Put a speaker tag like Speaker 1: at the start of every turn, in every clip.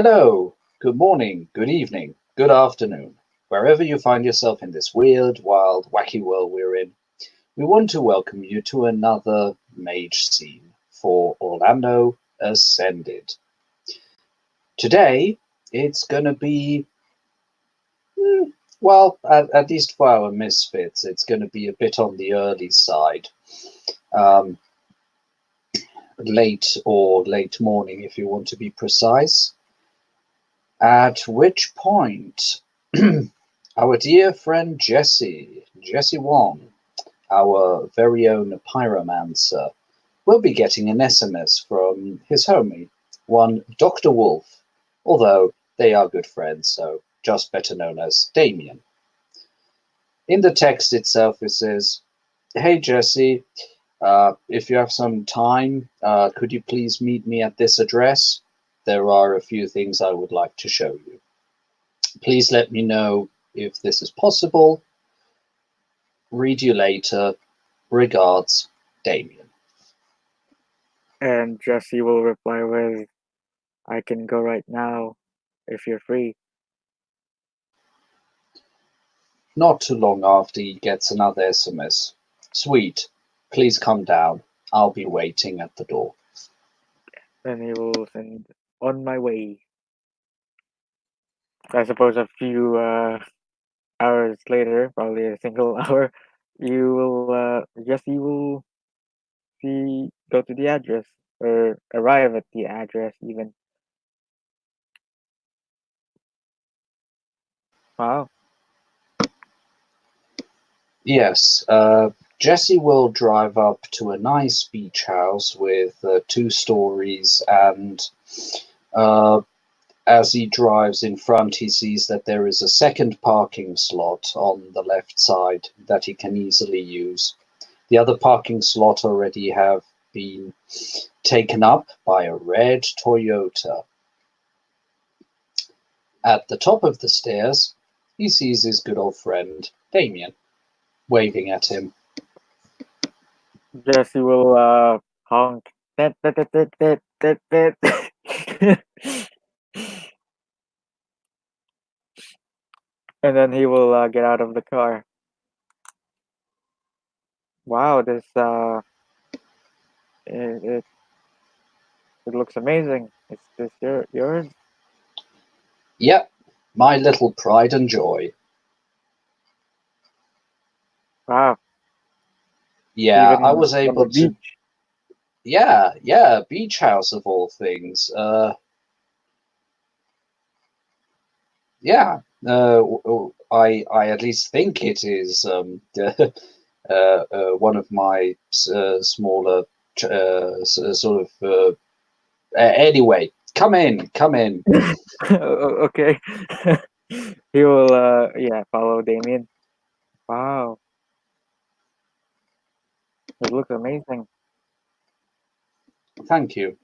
Speaker 1: Hello, good morning, good evening, good afternoon. Wherever you find yourself in this weird, wild, wacky world we're in, we want to welcome you to another mage scene for Orlando Ascended. Today, it's going to be, at least for our misfits, it's going to be a bit on the early side. Um, late morning, if you want to be precise. At which point, our dear friend Jesse Wong, our very own pyromancer, will be getting an SMS from his homie, one Dr. Wolf, although they are good friends, so just better known as Damien. In the text itself, it says, "Hey Jesse, if you have some time, could you please meet me at this address? There are a few things I would like to show you. Please let me know if this is possible. Read you later. Regards, Damien."
Speaker 2: And Jesse will reply with, I can go right now if you're free.
Speaker 1: Not too long after he gets another SMS. "Sweet, please come down. I'll be waiting at the door."
Speaker 2: Then he will send, on my way. I suppose a few hours later, probably a single hour, Jesse will go to the address or arrive at the address even. Wow.
Speaker 1: Yes, Jesse will drive up to a nice beach house with 2 stories, and uh, as he drives in front, he sees that there is a second parking slot on the left side that he can easily use. The other parking slot already have been taken up by a red Toyota. At the top of the stairs, he sees his good old friend Damien waving at him.
Speaker 2: Jesse will honk. Tit, tit, tit, tit, tit, tit, tit. And then he will get out of the car. Wow, this it, it it looks amazing. Is this yours?
Speaker 1: Yep, my little pride and joy.
Speaker 2: Wow,
Speaker 1: Yeah, I
Speaker 2: even
Speaker 1: was
Speaker 2: on the
Speaker 1: able to.
Speaker 2: beach.
Speaker 1: Yeah, beach house of all things. Yeah, I at least think it is one of my smaller sort of. Anyway, come in, come in.
Speaker 2: Okay. He will follow Damien. Wow, it looks amazing.
Speaker 1: Thank you.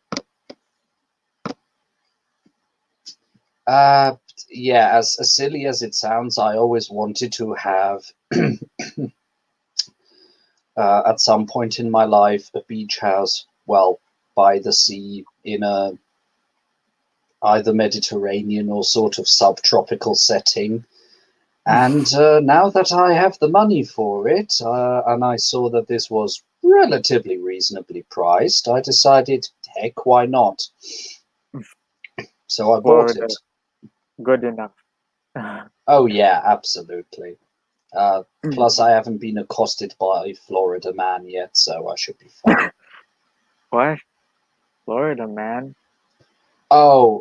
Speaker 1: Uh, yeah, as silly as it sounds, I always wanted to have, at some point in my life, a beach house, well, by the sea in a either Mediterranean or sort of subtropical setting. And now that I have the money for it, and I saw that this was relatively reasonably priced, I decided, heck, why not? So I bought
Speaker 2: Florida,
Speaker 1: it.
Speaker 2: good enough.
Speaker 1: Oh, yeah, absolutely. Plus, I haven't been accosted by a Florida man yet, so I should be fine.
Speaker 2: What? Florida, man.
Speaker 1: Yeah.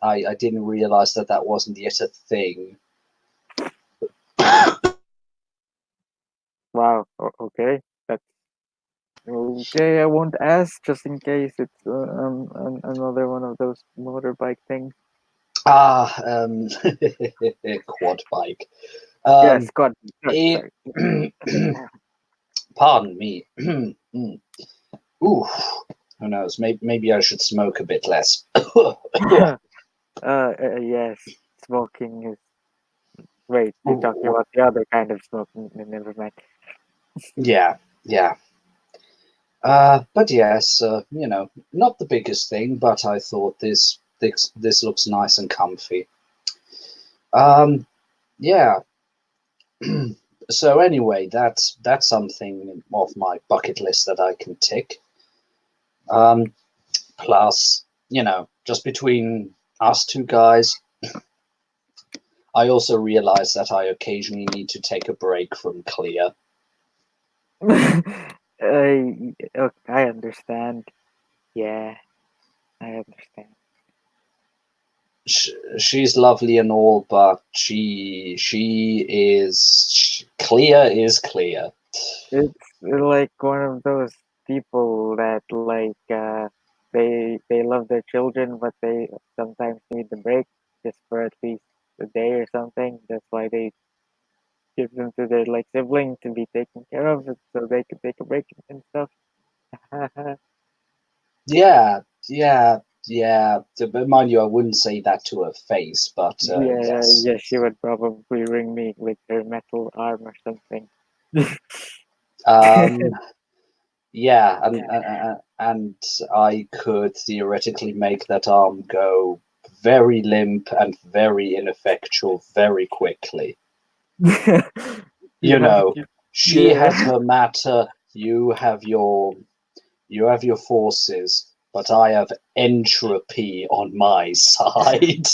Speaker 1: I didn't realize that that wasn't yet a thing.
Speaker 2: Wow. Okay. That's okay. I won't ask just in case it's another one of those motorbike things.
Speaker 1: Ah, quad bike.
Speaker 2: Yes,
Speaker 1: Um,
Speaker 2: God.
Speaker 1: it,
Speaker 2: Sorry.
Speaker 1: pardon me. Ooh, who knows? Maybe I should smoke a bit less.
Speaker 2: Yes. Smoking is. Wait, you're talking about the other kind of smoking. Never mind.
Speaker 1: Yeah, yeah. But yes, not the biggest thing, but I thought this looks nice and comfy. Um, yeah. So anyway, that's something off my bucket list that I can tick. Um, Plus, just between us two guys, I also realize that I occasionally need to take a break from Clea.
Speaker 2: I understand. Yeah, I understand.
Speaker 1: She's lovely and all, but Clea is Clea.
Speaker 2: It's like one of those people that they love their children, but they sometimes need the break just for at least a day or something. That's why they give them to their like sibling to be taken care of, so they can take a break and stuff.
Speaker 1: Yeah, yeah, yeah. But mind you, I wouldn't say that to her face, but
Speaker 2: Yeah,
Speaker 1: yes.
Speaker 2: yeah, she would probably ring me with her metal arm or something.
Speaker 1: Um, yeah, and I could theoretically make that arm go very limp and very ineffectual very quickly.
Speaker 2: You
Speaker 1: You
Speaker 2: have
Speaker 1: know,
Speaker 2: to,
Speaker 1: she has
Speaker 2: yeah.
Speaker 1: her matter, you have your forces, but I have entropy on my side.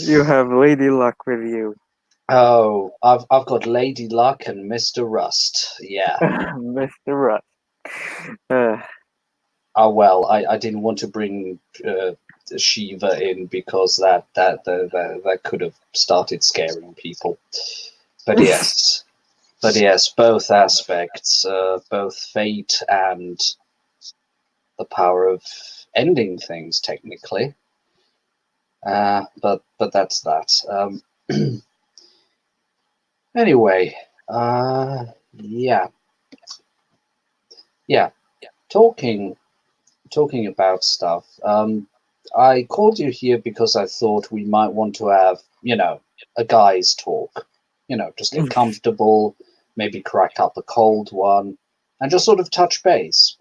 Speaker 2: You have Lady Luck with you.
Speaker 1: Oh, I've got Lady Luck and Mr. Rust. Yeah.
Speaker 2: Mr. Rust. Uh,
Speaker 1: Oh well, I didn't want to bring Shiva in because that could have started scaring people. But yes, both aspects, both fate and the power of ending things technically. But that's that. Anyway, yeah, yeah. Talking talking about stuff. I called you here because I thought we might want to have, a guy's talk. Just get comfortable, maybe crack up a cold one, and just sort of touch base.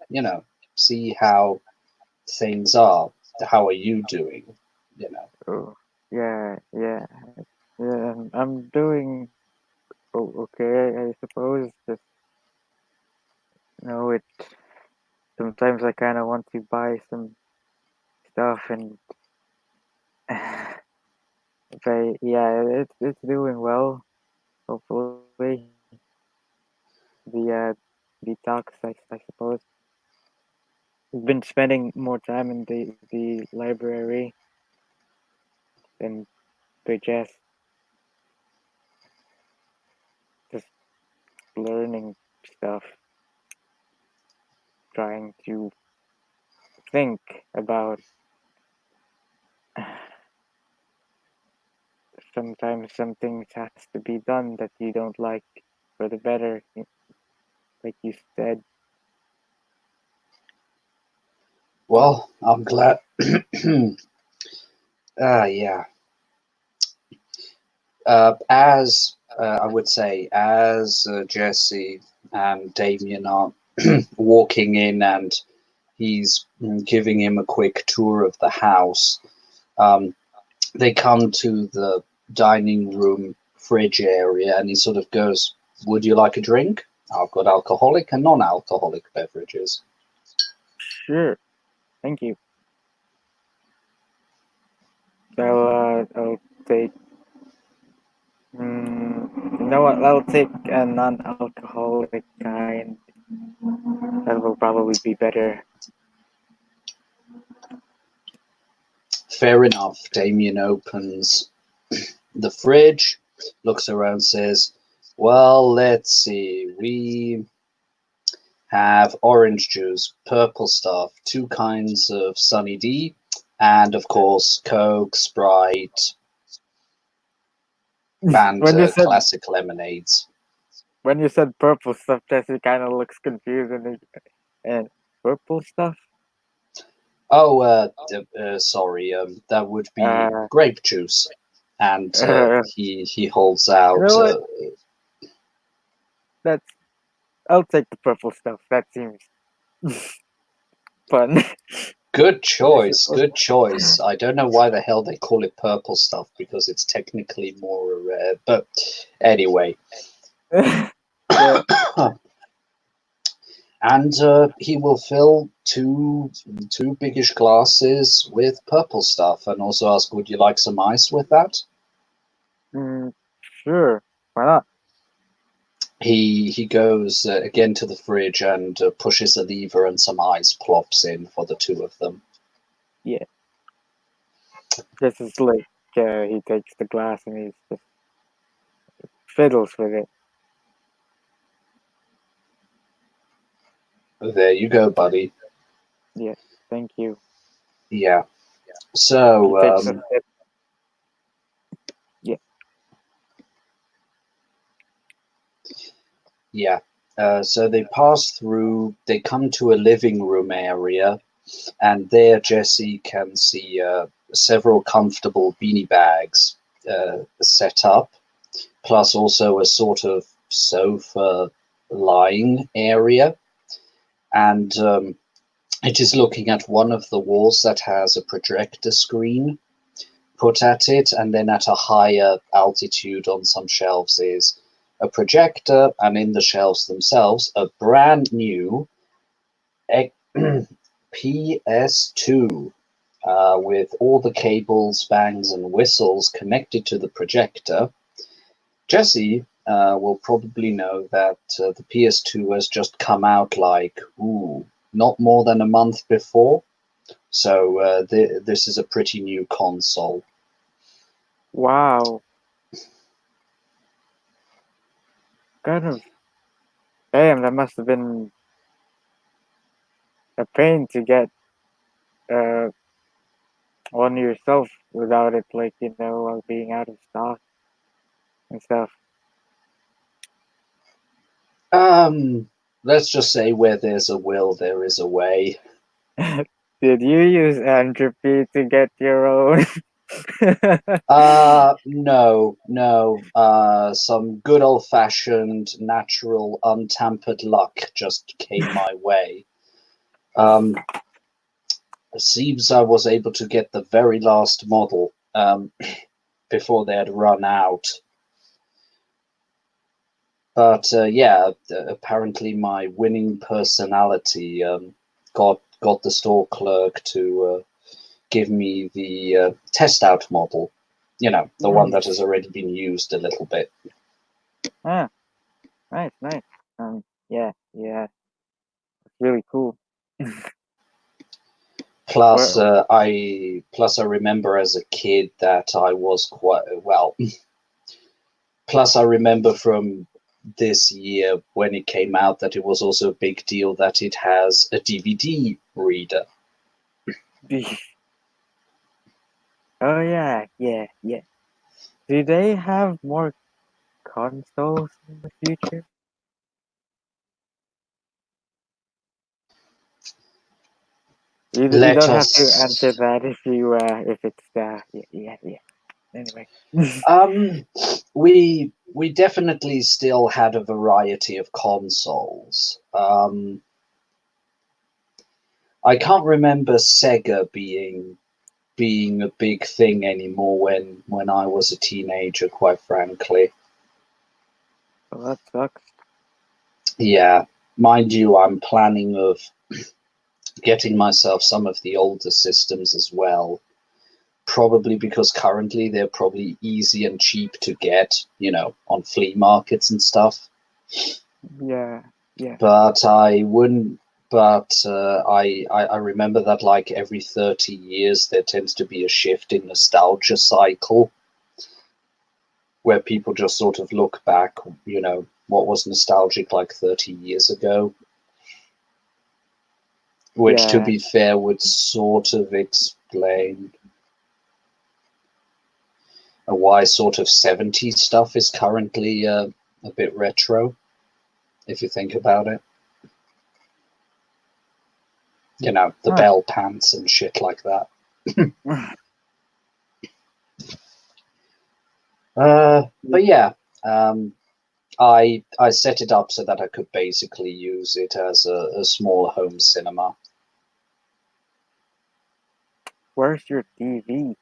Speaker 1: See how things are. How are you doing? You know.
Speaker 2: oh, yeah, yeah, yeah. I'm doing okay, I suppose. Just it. Sometimes I kind of want to buy some stuff, and but yeah, it's doing well. Hopefully, the detox, I suppose. I've been spending more time in the library than just learning stuff, trying to think about. Sometimes some things has to be done that you don't like for the better, like you said.
Speaker 1: Well, I'm glad. Yeah. I would say, as Jesse and Damien are walking in and he's giving him a quick tour of the house, um, they come to the dining room fridge area and he sort of goes, "Would you like a drink? I've got alcoholic and non alcoholic beverages."
Speaker 2: Sure, thank you. So I'll take. You know what? I'll take a non-alcoholic kind. That will probably be better.
Speaker 1: Fair enough. Damien opens the fridge, looks around, says, "Well, let's see. We have orange juice, purple stuff, two kinds of Sunny D, and of course, Coke, Sprite,
Speaker 2: when you
Speaker 1: Fanta,
Speaker 2: said
Speaker 1: classic lemonades."
Speaker 2: when you said purple stuff, Jesse kind of looks confused and purple stuff.
Speaker 1: Oh, sorry. That would be
Speaker 2: Uh,
Speaker 1: grape juice, and
Speaker 2: uh,
Speaker 1: he holds
Speaker 2: you
Speaker 1: out.
Speaker 2: know what? That's I'll take the purple stuff. That seems fun.
Speaker 1: Good
Speaker 2: I
Speaker 1: choice,
Speaker 2: suppose.
Speaker 1: good choice. I don't know why the hell they call it purple stuff because it's technically more rare. But anyway,
Speaker 2: Yeah.
Speaker 1: and he will fill two biggish glasses with purple stuff, and also ask, "Would you like some ice with that?"
Speaker 2: Mm, sure. Why not?
Speaker 1: He goes again to the fridge and pushes a lever, and some ice plops in for the two of them.
Speaker 2: Yeah. This is like he takes the glass and he just fiddles with it.
Speaker 1: There you go, buddy.
Speaker 2: Yeah. Thank you.
Speaker 1: Yeah.
Speaker 2: He
Speaker 1: So,
Speaker 2: takes a sip. Yeah.
Speaker 1: yeah. So they pass through, they come to a living room area, and there Jesse can see several comfortable beanie bags set up, plus also a sort of sofa lying area. And it is looking at one of the walls that has a projector screen put at it, and then at a higher altitude on some shelves is a projector, and in the shelves themselves, a brand new PS2 with all the cables, bangs, and whistles connected to the projector. Jesse will probably know that the PS2 has just come out like, not more than a month before. So this is a pretty new console.
Speaker 2: Wow. Kind of. Damn, that must have been a pain to get uh one yourself without it, like being out of stock and stuff.
Speaker 1: Let's just say where there's a will, there is a way.
Speaker 2: Did you use entropy to get your own?
Speaker 1: No. Some good old fashioned, natural, untampered luck just came my way. Seems I was able to get the very last model before they had run out. But yeah, apparently my winning personality got the store clerk to give me the test out model. You know, the one that has already been used a little bit.
Speaker 2: Ah, nice. Yeah, it's really cool.
Speaker 1: Plus,
Speaker 2: Well,
Speaker 1: I remember as a kid that I was quite well. Plus, I remember from this year when it came out that it was also a big deal that it has a DVD reader.
Speaker 2: oh yeah. Do they have more consoles in the future? You
Speaker 1: Let
Speaker 2: don't have to answer
Speaker 1: us.
Speaker 2: that if it's yeah. Anyway.
Speaker 1: Um, we definitely still had a variety of consoles. I can't remember Sega being a big thing anymore when I was a teenager, quite frankly.
Speaker 2: Well, that sucks.
Speaker 1: Yeah, mind you, I'm planning of getting myself some of the older systems as well. Probably because currently they're probably easy and cheap to get, on flea markets and stuff.
Speaker 2: Yeah.
Speaker 1: But I wouldn't. But I remember that like every 30 years there tends to be a shift in nostalgia cycle where people just sort of look back, what was nostalgic like 30 years ago, which to
Speaker 2: Yeah.
Speaker 1: be fair would sort of explain why sort of 70s stuff is currently a bit retro, if you think about it. The
Speaker 2: Huh.
Speaker 1: bell pants and shit like that. But yeah, I set it up so that I could basically use it as a small home cinema.
Speaker 2: Where's your TV?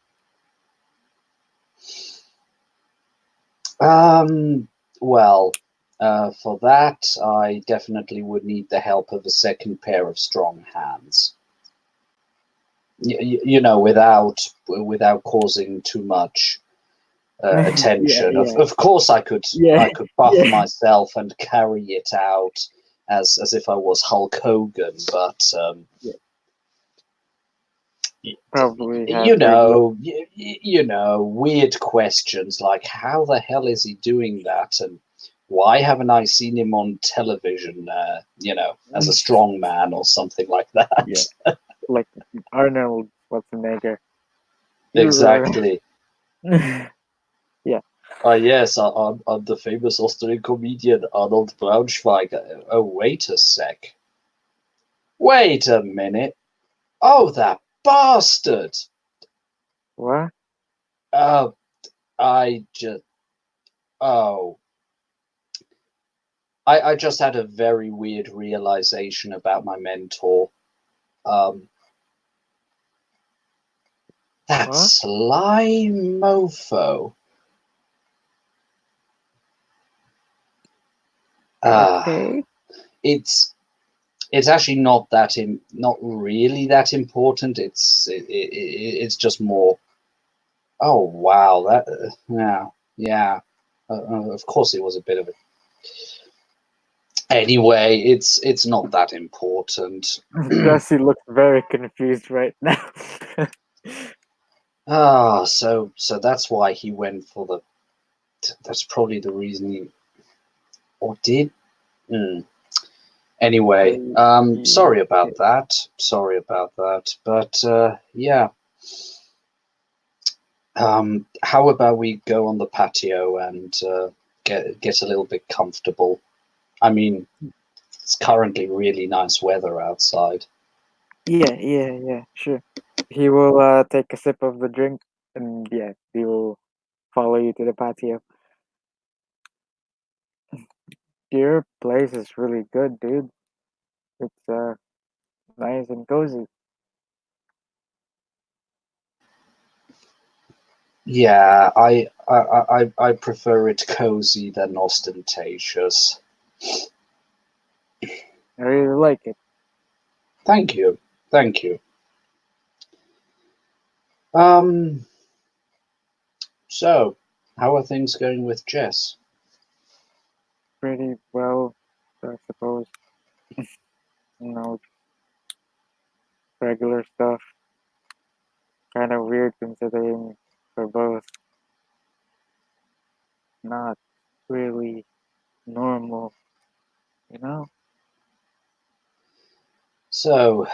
Speaker 1: Well, for that, I definitely would need the help of a second pair of strong hands. You know, without causing too much
Speaker 2: Yeah,
Speaker 1: attention.
Speaker 2: yeah,
Speaker 1: Of course, I could
Speaker 2: yeah,
Speaker 1: buff
Speaker 2: yeah.
Speaker 1: myself and carry it out as if I was Hulk Hogan, but
Speaker 2: Yeah.
Speaker 1: y-
Speaker 2: Probably have
Speaker 1: you
Speaker 2: weird look.
Speaker 1: know, you know, weird questions like how the hell is he doing that, and why haven't I seen him on television? You know, as a strong man or something like that.
Speaker 2: Yeah, like Arnold Schwarzenegger. You're,
Speaker 1: Exactly.
Speaker 2: yeah.
Speaker 1: Yes, I'm the famous Austrian comedian Arnold Braunschweiger. Oh, wait a sec. Wait a minute. Oh, that bastard!
Speaker 2: What?
Speaker 1: Oh, I just. Oh. I just had a very weird realization about my mentor. Um, that
Speaker 2: What?
Speaker 1: sly mofo. Ah,
Speaker 2: Okay.
Speaker 1: it's actually not really that important. It's just more. Oh wow, that yeah, yeah. Of course, it was a bit of a. Anyway, it's not that important.
Speaker 2: Jesse looks very confused right now.
Speaker 1: So that's why he went for the. That's probably the reason he or did. Hmm. Anyway, sorry
Speaker 2: Yeah.
Speaker 1: about that. Sorry about that. But yeah. How about we go on the patio and get a little bit comfortable? I mean, it's currently really nice weather outside.
Speaker 2: Yeah, sure. He will take a sip of the drink and yeah, he will follow you to the patio. Your place is really good, dude. It's nice and cozy.
Speaker 1: Yeah, I prefer it cozy than ostentatious.
Speaker 2: I really like it.
Speaker 1: Thank you, thank you. Um, so how are things going with Jess?
Speaker 2: Pretty well, I suppose. You know, regular stuff. Kind of weird considering we're both not really normal, you know?
Speaker 1: So,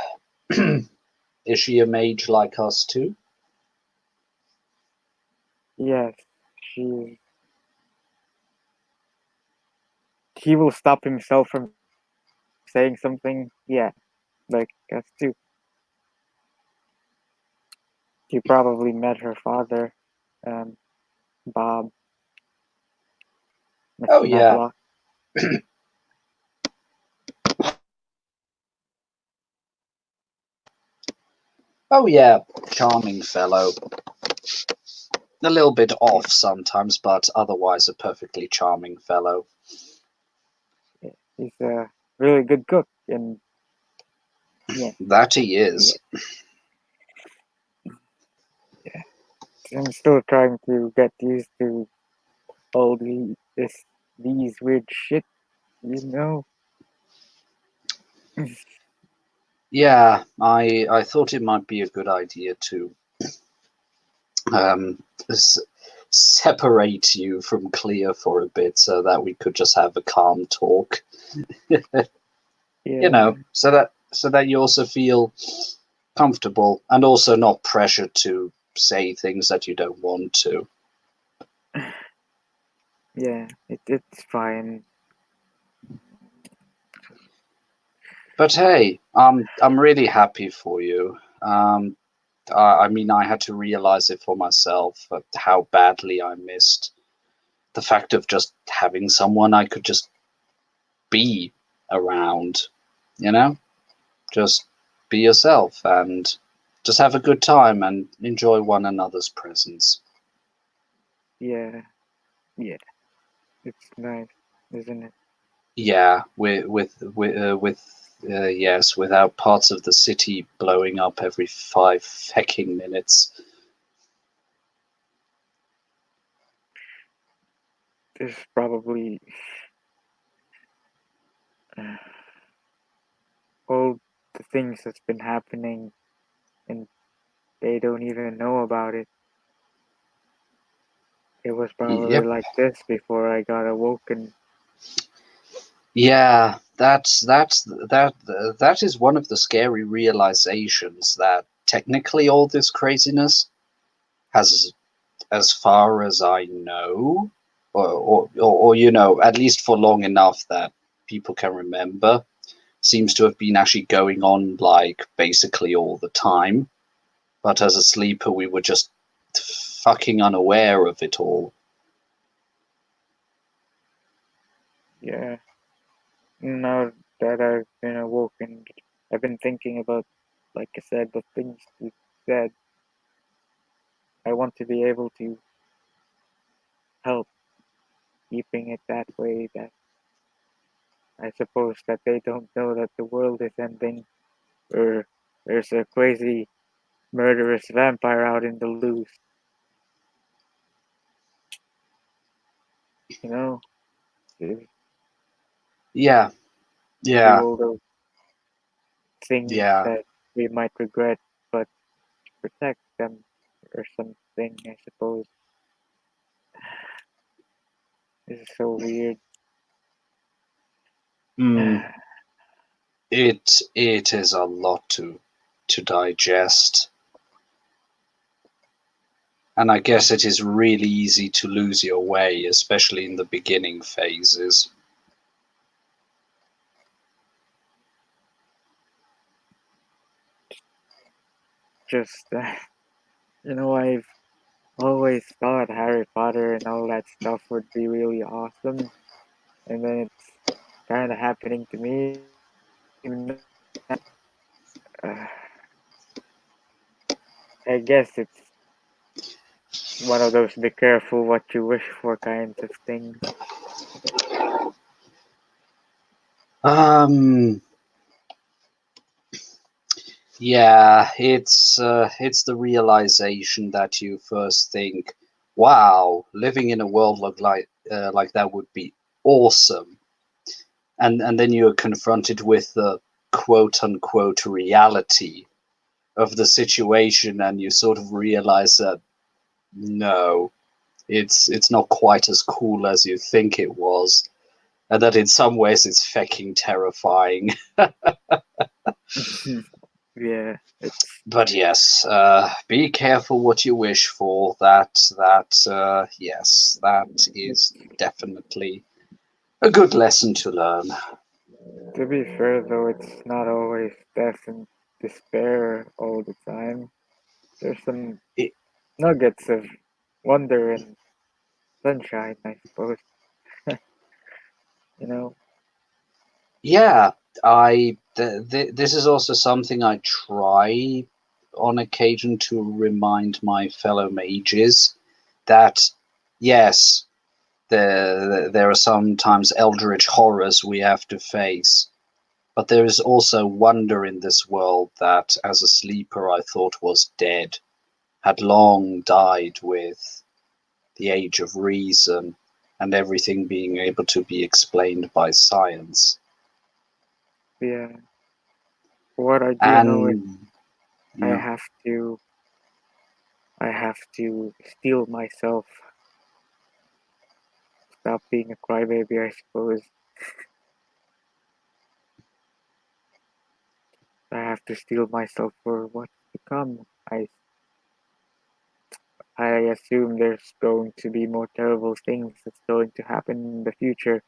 Speaker 1: is she a mage like us too?
Speaker 2: Yes, she. He will stop himself from saying something. Yeah, like us too. You probably met her father, um, Bob,
Speaker 1: Oh
Speaker 2: Mr.
Speaker 1: yeah,
Speaker 2: Matlock.
Speaker 1: oh yeah, charming fellow. A little bit off sometimes, but otherwise a perfectly charming fellow.
Speaker 2: Yeah, he's a really good cook, and yeah,
Speaker 1: That he
Speaker 2: yeah,
Speaker 1: is.
Speaker 2: yeah. I'm still trying to get used to all these weird shit, you know.
Speaker 1: Yeah, I thought it might be a good idea to um, s- separate you from Clea for a bit so that we could just have a calm talk. You
Speaker 2: Yeah,
Speaker 1: know, so that you also feel comfortable and also not pressured to say things that you don't want to.
Speaker 2: yeah, it's fine.
Speaker 1: But hey, I'm really happy for you. I mean, I had to realize it for myself how badly I missed the fact of just having someone I could just be around, you know, just be yourself and just have a good time and enjoy one another's presence.
Speaker 2: Yeah, yeah. It's nice, isn't it?
Speaker 1: Yeah, yes, without parts of the city blowing up every 5 hecking minutes.
Speaker 2: There's probably uh, all the things that's been happening, and they don't even know about it. It was probably
Speaker 1: Yep.
Speaker 2: like this before I got awoken.
Speaker 1: Yeah, that is one of the scary realizations that technically all this craziness has, as far as I know, or you know, at least for long enough that people can remember, seems to have been actually going on like basically all the time. But as a sleeper, we were just fucking unaware of it all.
Speaker 2: Yeah. Now that I've been awoken, I've been thinking about, like I said, the things you said. I want to be able to help keeping it that way. That I suppose that they don't know that the world is ending, or there's a crazy murderous vampire out in the loose. You know, to
Speaker 1: Yeah,
Speaker 2: do
Speaker 1: yeah,
Speaker 2: all those things
Speaker 1: yeah.
Speaker 2: that we might regret, but protect them or something. I suppose this is so weird.
Speaker 1: Mm, it is a lot to digest. And I guess it is really easy to lose your way, especially in the beginning phases.
Speaker 2: Just I've always thought Harry Potter and all that stuff would be really awesome, and then it's kind of happening to me now. Uh, I guess it's one of those be careful what you wish for kinds of things.
Speaker 1: Um, yeah, it's the realization that you first think, "Wow, living in a world like that would be awesome," and then you're confronted with the quote unquote reality of the situation, and you sort of realize that no, it's not quite as cool as you think it was, and that in some ways it's fucking terrifying.
Speaker 2: Yeah, it's
Speaker 1: But yes, be careful what you wish for. Yes, that is definitely a good lesson to learn.
Speaker 2: to be fair though, it's not always death and despair all the time. There's some
Speaker 1: It,
Speaker 2: nuggets of wonder and sunshine, I suppose. You know,
Speaker 1: yeah, this is also something I try on occasion to remind my fellow mages that yes, there are sometimes eldritch horrors we have to face. But there is also wonder in this world that, as a sleeper, I thought was dead, had long died with the age of reason and everything being able to be explained by science.
Speaker 2: yeah. What I do know is
Speaker 1: And,
Speaker 2: I
Speaker 1: yeah,
Speaker 2: have to I have to steel myself, stop being a crybaby, I suppose. I have to steel myself for what's to come. I assume there's going to be more terrible things that's going to happen in the future,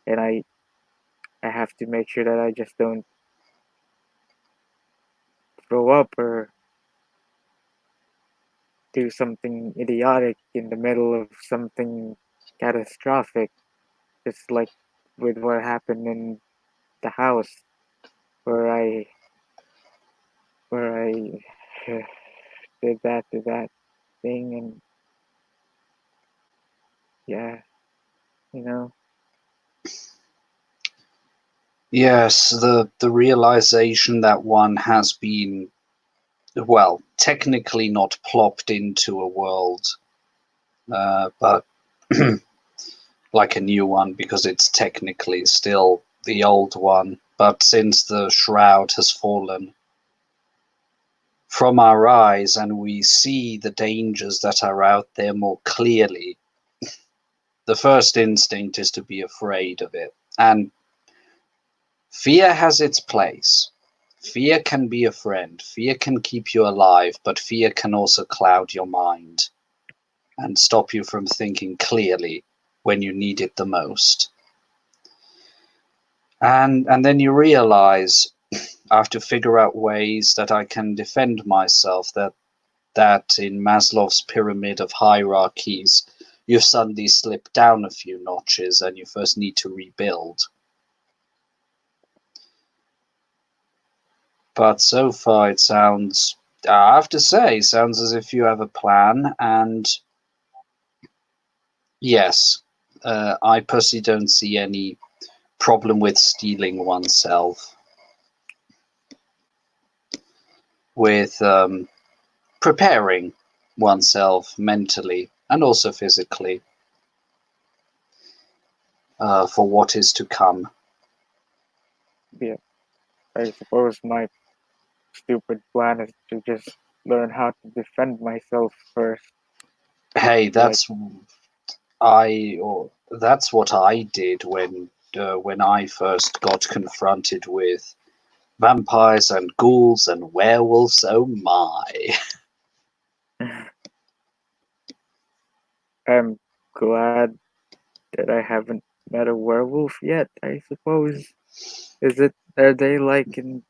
Speaker 2: and I have to make sure that I just don't throw up or do something idiotic in the middle of something catastrophic, just like with what happened in the house where I did that thing, and yeah, you know.
Speaker 1: Yes, the realization that one has been, well, technically not plopped into a world, but like a new one, because it's technically still the old one. But since the shroud has fallen from our eyes and we see the dangers that are out there more clearly, the first instinct is to be afraid of it. And fear has its place. Fear can be a friend. Fear can keep you alive, but fear can also cloud your mind and stop you from thinking clearly when you need it the most. And then you realize, I have to figure out ways that I can defend myself, that in Maslow's pyramid of hierarchies, you've suddenly slipped down a few notches and you first need to rebuild. But so far it sounds, I have to say, sounds as if you have a plan. And yes, I personally don't see any problem with steeling oneself, with preparing oneself mentally and also physically for what is to come.
Speaker 2: Yeah, I suppose my stupid plan is to just learn how to defend myself first.
Speaker 1: Hey,
Speaker 2: Like,
Speaker 1: that's what I did when I first got confronted with vampires and ghouls and werewolves. Oh my!
Speaker 2: I'm glad that I haven't met a werewolf yet, I suppose. Are they like in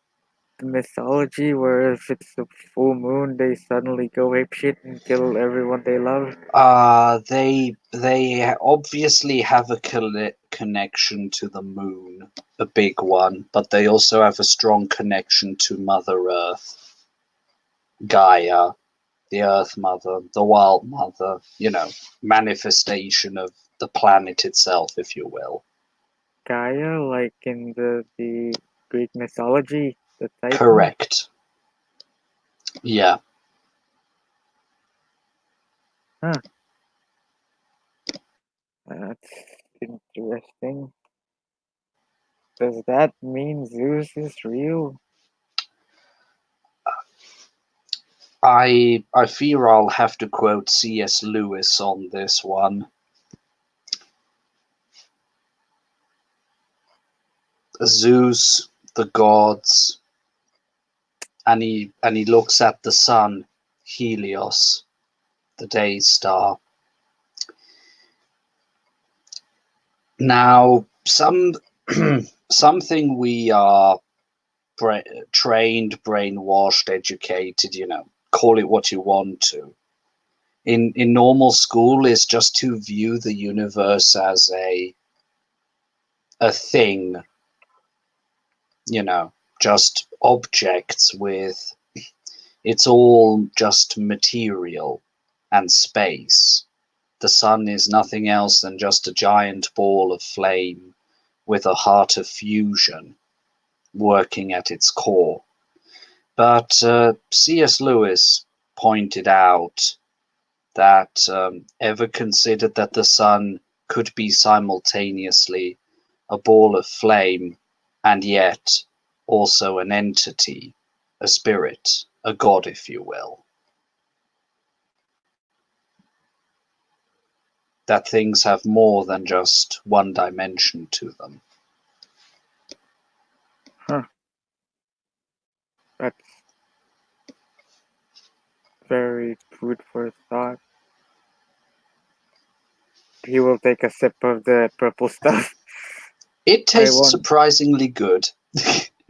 Speaker 2: the mythology where if it's a full moon they suddenly go apeshit and kill everyone they love?
Speaker 1: They obviously have a connection to the moon, a big one, but they also have a strong connection to Mother Earth, Gaia, the Earth Mother, the Wild Mother. Manifestation of the planet itself, if you will.
Speaker 2: Gaia, like in the Greek mythology, the Titan?
Speaker 1: Correct. Yeah.
Speaker 2: Huh, that's interesting. Does that mean Zeus is real?
Speaker 1: I fear I'll have to quote C.S. Lewis on this one. Zeus, the gods, and he looks at the sun, Helios, the day star. Now, something we are trained, brainwashed, educated, call it what you want to. In normal school is just to view the universe as a thing, just objects with, it's all just material and space. The sun is nothing else than just a giant ball of flame with a heart of fusion working at its core. But C.S. Lewis pointed out that ever considered that the sun could be simultaneously a ball of flame and yet also an entity, a spirit, a god, if you will. That things have more than just one dimension to them.
Speaker 2: Huh, that's very food for thought. He will take a sip of the purple stuff.
Speaker 1: It
Speaker 2: I
Speaker 1: tastes
Speaker 2: want.
Speaker 1: surprisingly good.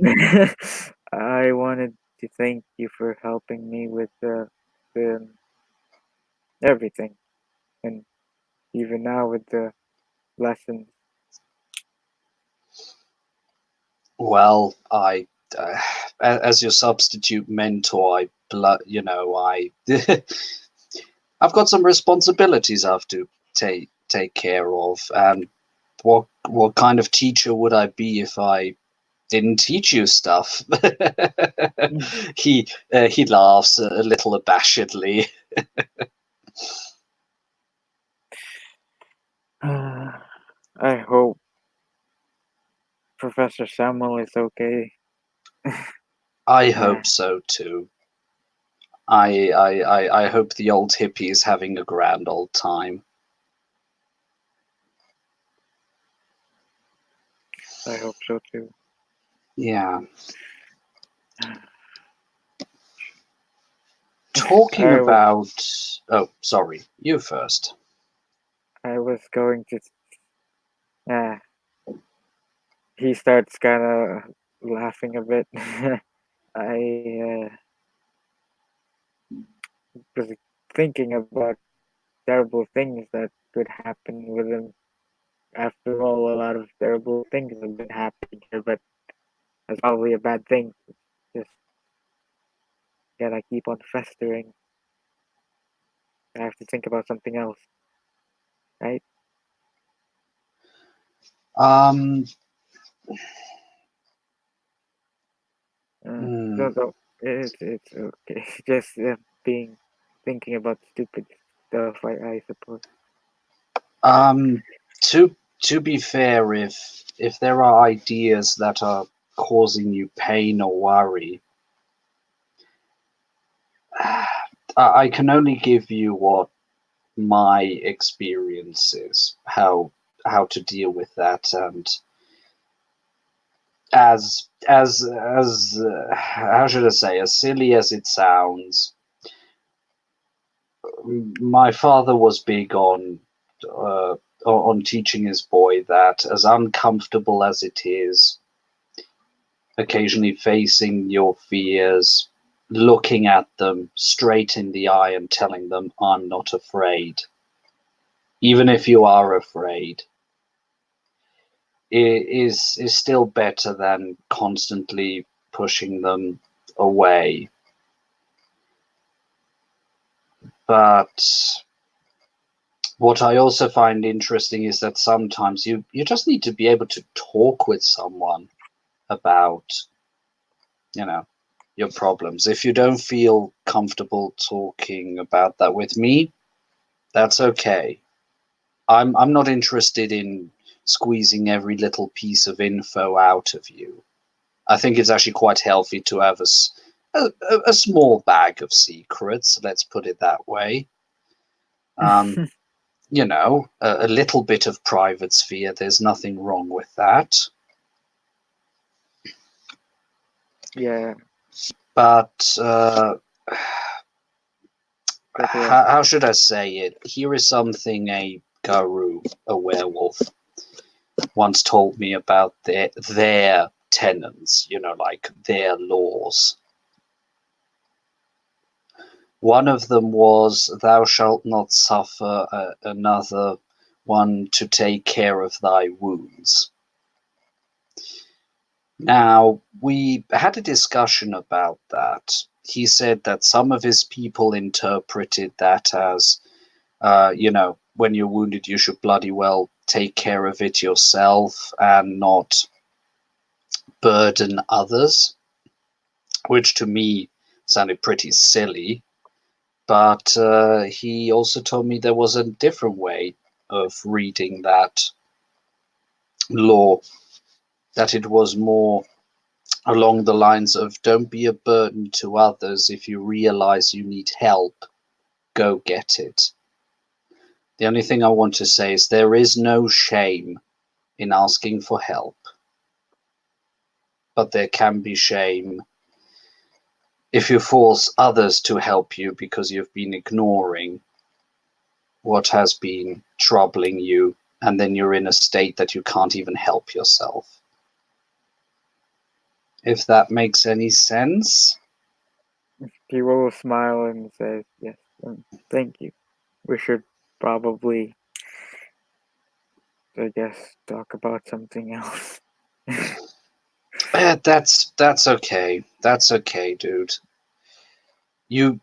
Speaker 2: I wanted to thank you for helping me with the everything, and even now with the lessons.
Speaker 1: Well, as your substitute mentor, I've got some responsibilities I have to take care of. And what kind of teacher would I be if I didn't teach you stuff? He laughs a little abashedly.
Speaker 2: I hope Professor Samuel is okay.
Speaker 1: I
Speaker 2: Yeah.
Speaker 1: hope so too. I hope the old hippie is having a grand old time.
Speaker 2: I hope so too.
Speaker 1: Yeah. Talking
Speaker 2: I was
Speaker 1: about... Oh, sorry. You first.
Speaker 2: I was going to. He starts kind of laughing a bit. I was thinking about terrible things that could happen with him. After all, a lot of terrible things have been happening here, but that's probably a bad thing. Just gotta keep on festering. I have to think about something else, right?
Speaker 1: Um,
Speaker 2: So, it's okay. Just thinking about stupid stuff. I suppose.
Speaker 1: um, to be fair, if there are ideas that are causing you pain or worry, I can only give you what my experience is, how to deal with that, and as how should I say, as silly as it sounds, my father was big on teaching his boy that as uncomfortable as it is, occasionally facing your fears, looking at them straight in the eye and telling them, I'm not afraid, even if you are afraid, is still better than constantly pushing them away. But what I also find interesting is that sometimes you just need to be able to talk with someone about, your problems. If you don't feel comfortable talking about that with me, that's okay. I'm not interested in squeezing every little piece of info out of you. I think it's actually quite healthy to have a small bag of secrets, let's put it that way. Um, a little bit of private sphere, there's nothing wrong with that.
Speaker 2: Yeah,
Speaker 1: But
Speaker 2: but
Speaker 1: how should I say it? Here is something a guru, a werewolf, once told me about their tenets, like their laws. One of them was, thou shalt not suffer another one to take care of thy wounds. Now, we had a discussion about that. He said that some of his people interpreted that as, when you're wounded, you should bloody well take care of it yourself and not burden others, which to me sounded pretty silly. But he also told me there was a different way of reading that law, that it was more along the lines of don't be a burden to others. If you realize you need help, go get it. The only thing I want to say is there is no shame in asking for help, but there can be shame if you force others to help you because you've been ignoring what has been troubling you, and then you're in a state that you can't even help yourself. If that makes any sense.
Speaker 2: he will smile and says, "Yes, thank you. We should probably I guess talk about something else.
Speaker 1: That's okay. That's okay, dude. You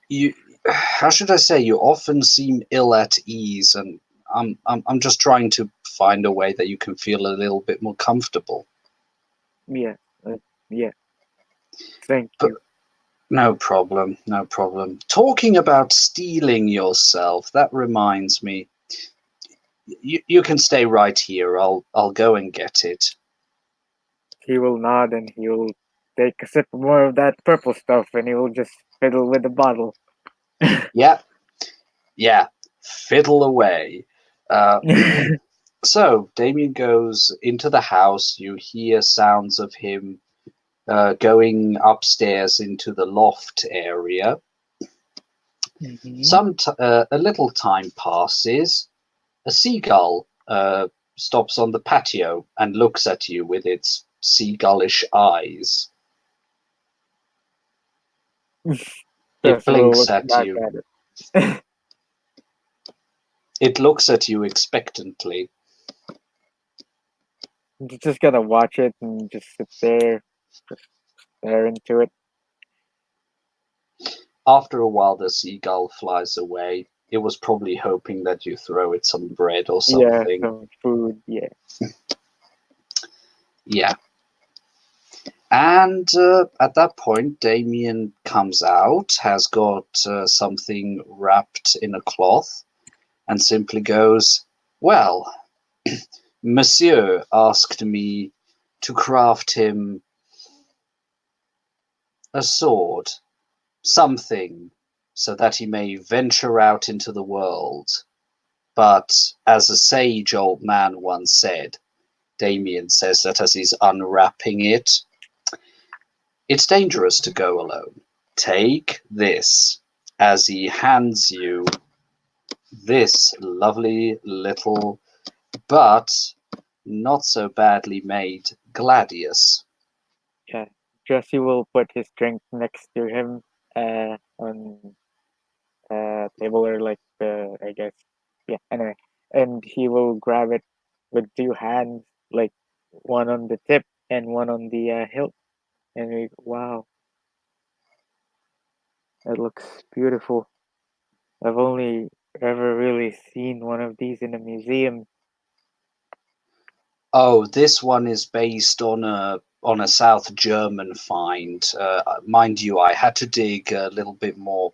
Speaker 1: how should I say, you often seem ill at ease, and I'm just trying to find a way that you can feel a little bit more comfortable.
Speaker 2: Yeah, yeah. Thank
Speaker 1: But
Speaker 2: you.
Speaker 1: no problem, no problem. Talking about stealing yourself, that reminds me. You can stay right here. I'll go and get it.
Speaker 2: He will nod and he will take a sip more of that purple stuff, and he will just fiddle with the bottle.
Speaker 1: Yeah, yeah. Fiddle away. Uh, so Damien goes into the house. You hear sounds of him going upstairs into the loft area.
Speaker 2: Hmm.
Speaker 1: A little time passes. A seagull stops on the patio and looks at you with its seagullish eyes. It
Speaker 2: Jesse will
Speaker 1: blinks
Speaker 2: look
Speaker 1: at
Speaker 2: back
Speaker 1: you.
Speaker 2: at it.
Speaker 1: It looks at you expectantly.
Speaker 2: He's just gonna watch it and just sit there, just stare into it.
Speaker 1: After a while, the seagull flies away. It was probably hoping that you throw it some bread or
Speaker 2: Yeah,
Speaker 1: something.
Speaker 2: some food. Yeah.
Speaker 1: Yeah. And at that point, Damien comes out, has got something wrapped in a cloth, and simply goes, "Well, Monsieur asked me to craft him a sword, something, so that he may venture out into the world. But as a sage old man once said," Damien says that as he's unwrapping it, "it's dangerous to go alone. Take this," as he hands you this lovely little but not so badly made gladius.
Speaker 2: Yeah. Jesse will put his drink next to him, on table, or like I guess, yeah. Anyway, and he will grab it with two hands, like one on the tip and one on the hilt, and wow, it looks beautiful. I've only ever really seen one of these in a museum.
Speaker 1: Oh, this one is based on a South German find. Mind you, I had to dig a little bit more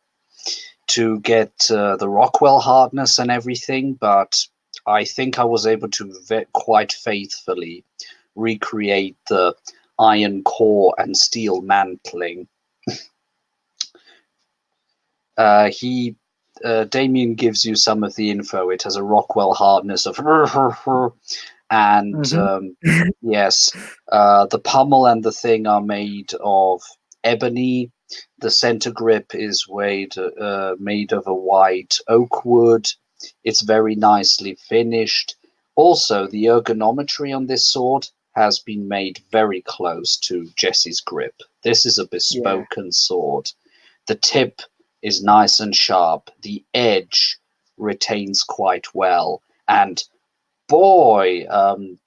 Speaker 1: to get the Rockwell hardness and everything, but I think I was able to quite faithfully recreate the iron core and steel mantling. He Damien gives you some of the info. It has a Rockwell hardness of and
Speaker 2: Mm-hmm.
Speaker 1: yes, the pommel and the thing are made of ebony. The center grip is made of a white oak wood. It's very nicely finished. Also, the ergonometry on this sword has been made very close to Jesse's grip. This is a
Speaker 2: Yeah,
Speaker 1: bespoken sword. The tip is nice and sharp. The edge retains quite well. And boy,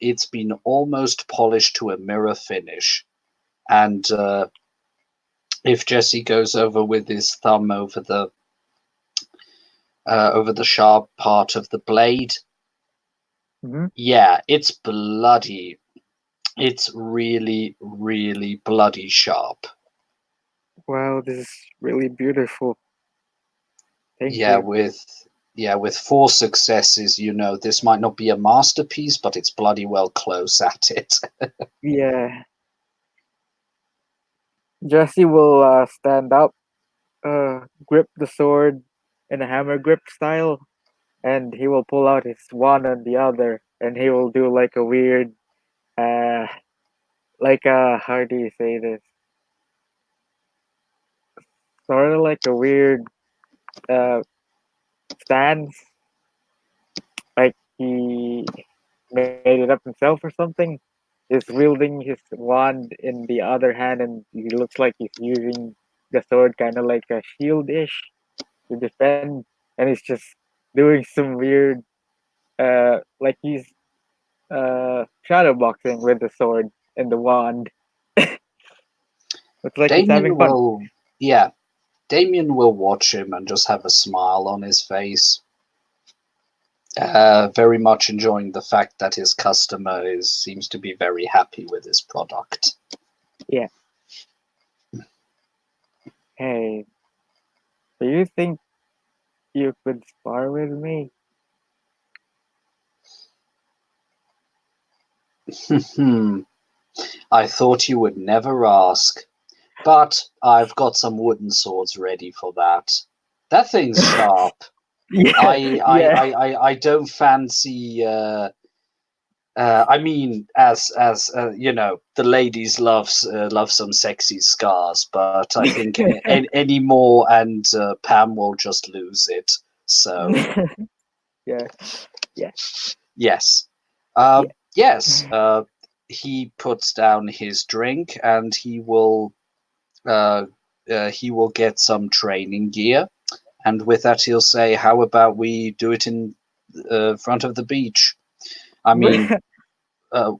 Speaker 1: it's been almost polished to a mirror finish. And if Jesse goes over with his thumb over the sharp part of the blade,
Speaker 2: mm-hmm.
Speaker 1: yeah, it's bloody. It's really, really bloody sharp.
Speaker 2: Wow, this is really beautiful. Thank
Speaker 1: Yeah,
Speaker 2: you.
Speaker 1: with four successes, this might not be a masterpiece, but it's bloody well close at it.
Speaker 2: Yeah, Jesse will stand up, grip the sword in a hammer grip style, and he will pull out his wand on the other, and he will do like a weird, uh, like a, how do you say this? Sort of like a weird uh stance, like he made it up himself or something. He's wielding his wand in the other hand, and he looks like he's using the sword kind of like a shield ish to defend, and he's just doing some weird, like he's shadow boxing with the sword and the wand. Looks like he's having
Speaker 1: Damien
Speaker 2: fun.
Speaker 1: will, yeah, Damien will watch him and just have a smile on his face, very much enjoying the fact that his customer seems to be very happy with his product.
Speaker 2: Yeah. Hey, do you think you could spar with me?
Speaker 1: I thought you would never ask, but I've got some wooden swords ready for that. That thing's sharp.
Speaker 2: Yeah, yeah.
Speaker 1: I don't fancy. I mean, as you know, the ladies love some sexy scars, but I think any more and Pam will just lose it. So
Speaker 2: Yeah, yeah,
Speaker 1: yes,
Speaker 2: yeah.
Speaker 1: yes. He puts down his drink and uh, he will get some training gear, and with that he'll say, "How about we do it in front of the beach?" I mean, uh,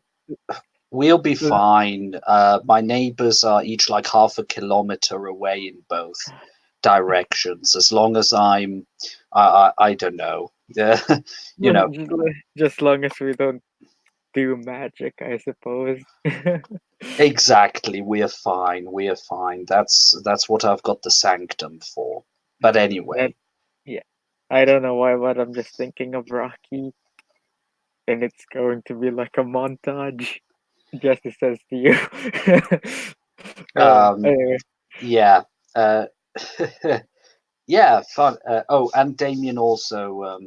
Speaker 1: we'll be fine. My neighbors are each like half a kilometer away in both directions. As long as I don't know. You know,
Speaker 2: Just long as we don't do magic, I suppose.
Speaker 1: exactly. We're fine. We're fine. That's what I've got the sanctum for. But
Speaker 2: That
Speaker 1: anyway,
Speaker 2: yeah. I don't know why, but I'm just thinking of Rocky, and it's going to be like a montage. Jesse says to you.
Speaker 1: um,
Speaker 2: Anyway.
Speaker 1: yeah. Uh, yeah, fun. Oh, and Damien also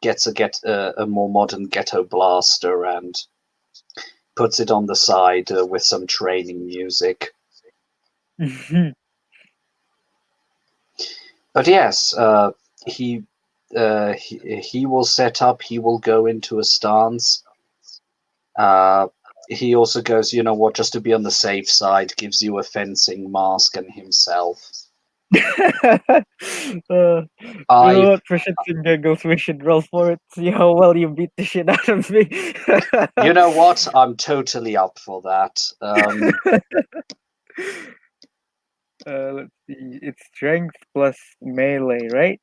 Speaker 1: gets a more modern ghetto blaster and puts it on the side with some training music. But yes, he will set up. He will go into a stance. Uh, he also goes, you know what? Just to be on the safe side, gives you a fencing mask and himself.
Speaker 2: You know
Speaker 1: I,
Speaker 2: what? For shits and giggles, we should roll for it. See how well you beat the shit out of me.
Speaker 1: you know what? I'm totally up for that.
Speaker 2: Let's see. It's strength plus melee, right?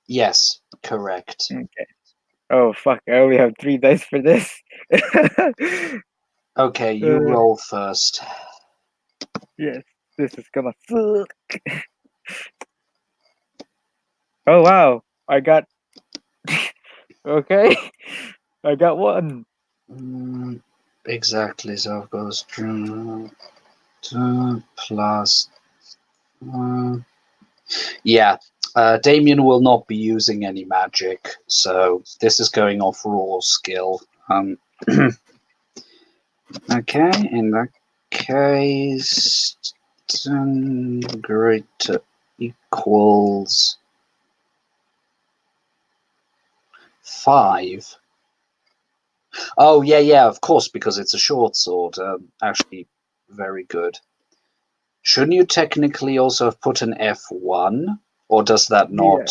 Speaker 1: Yes, correct.
Speaker 2: Okay. Oh fuck! I only have 3 dice for this.
Speaker 1: Okay, you
Speaker 2: uh,
Speaker 1: roll first.
Speaker 2: yes, this is gonna suck. Oh wow! I got okay. I got one.
Speaker 1: Exactly, so it goes 2 plus. Uh, yeah, Damien will not be using any magic, so this is going off raw skill. Okay, in that case, 10 greater equals 5. Oh, yeah, yeah, of course, because it's a short sword. Actually, very good. Shouldn't you technically also have put an F1? Or does that
Speaker 2: Yeah.
Speaker 1: not?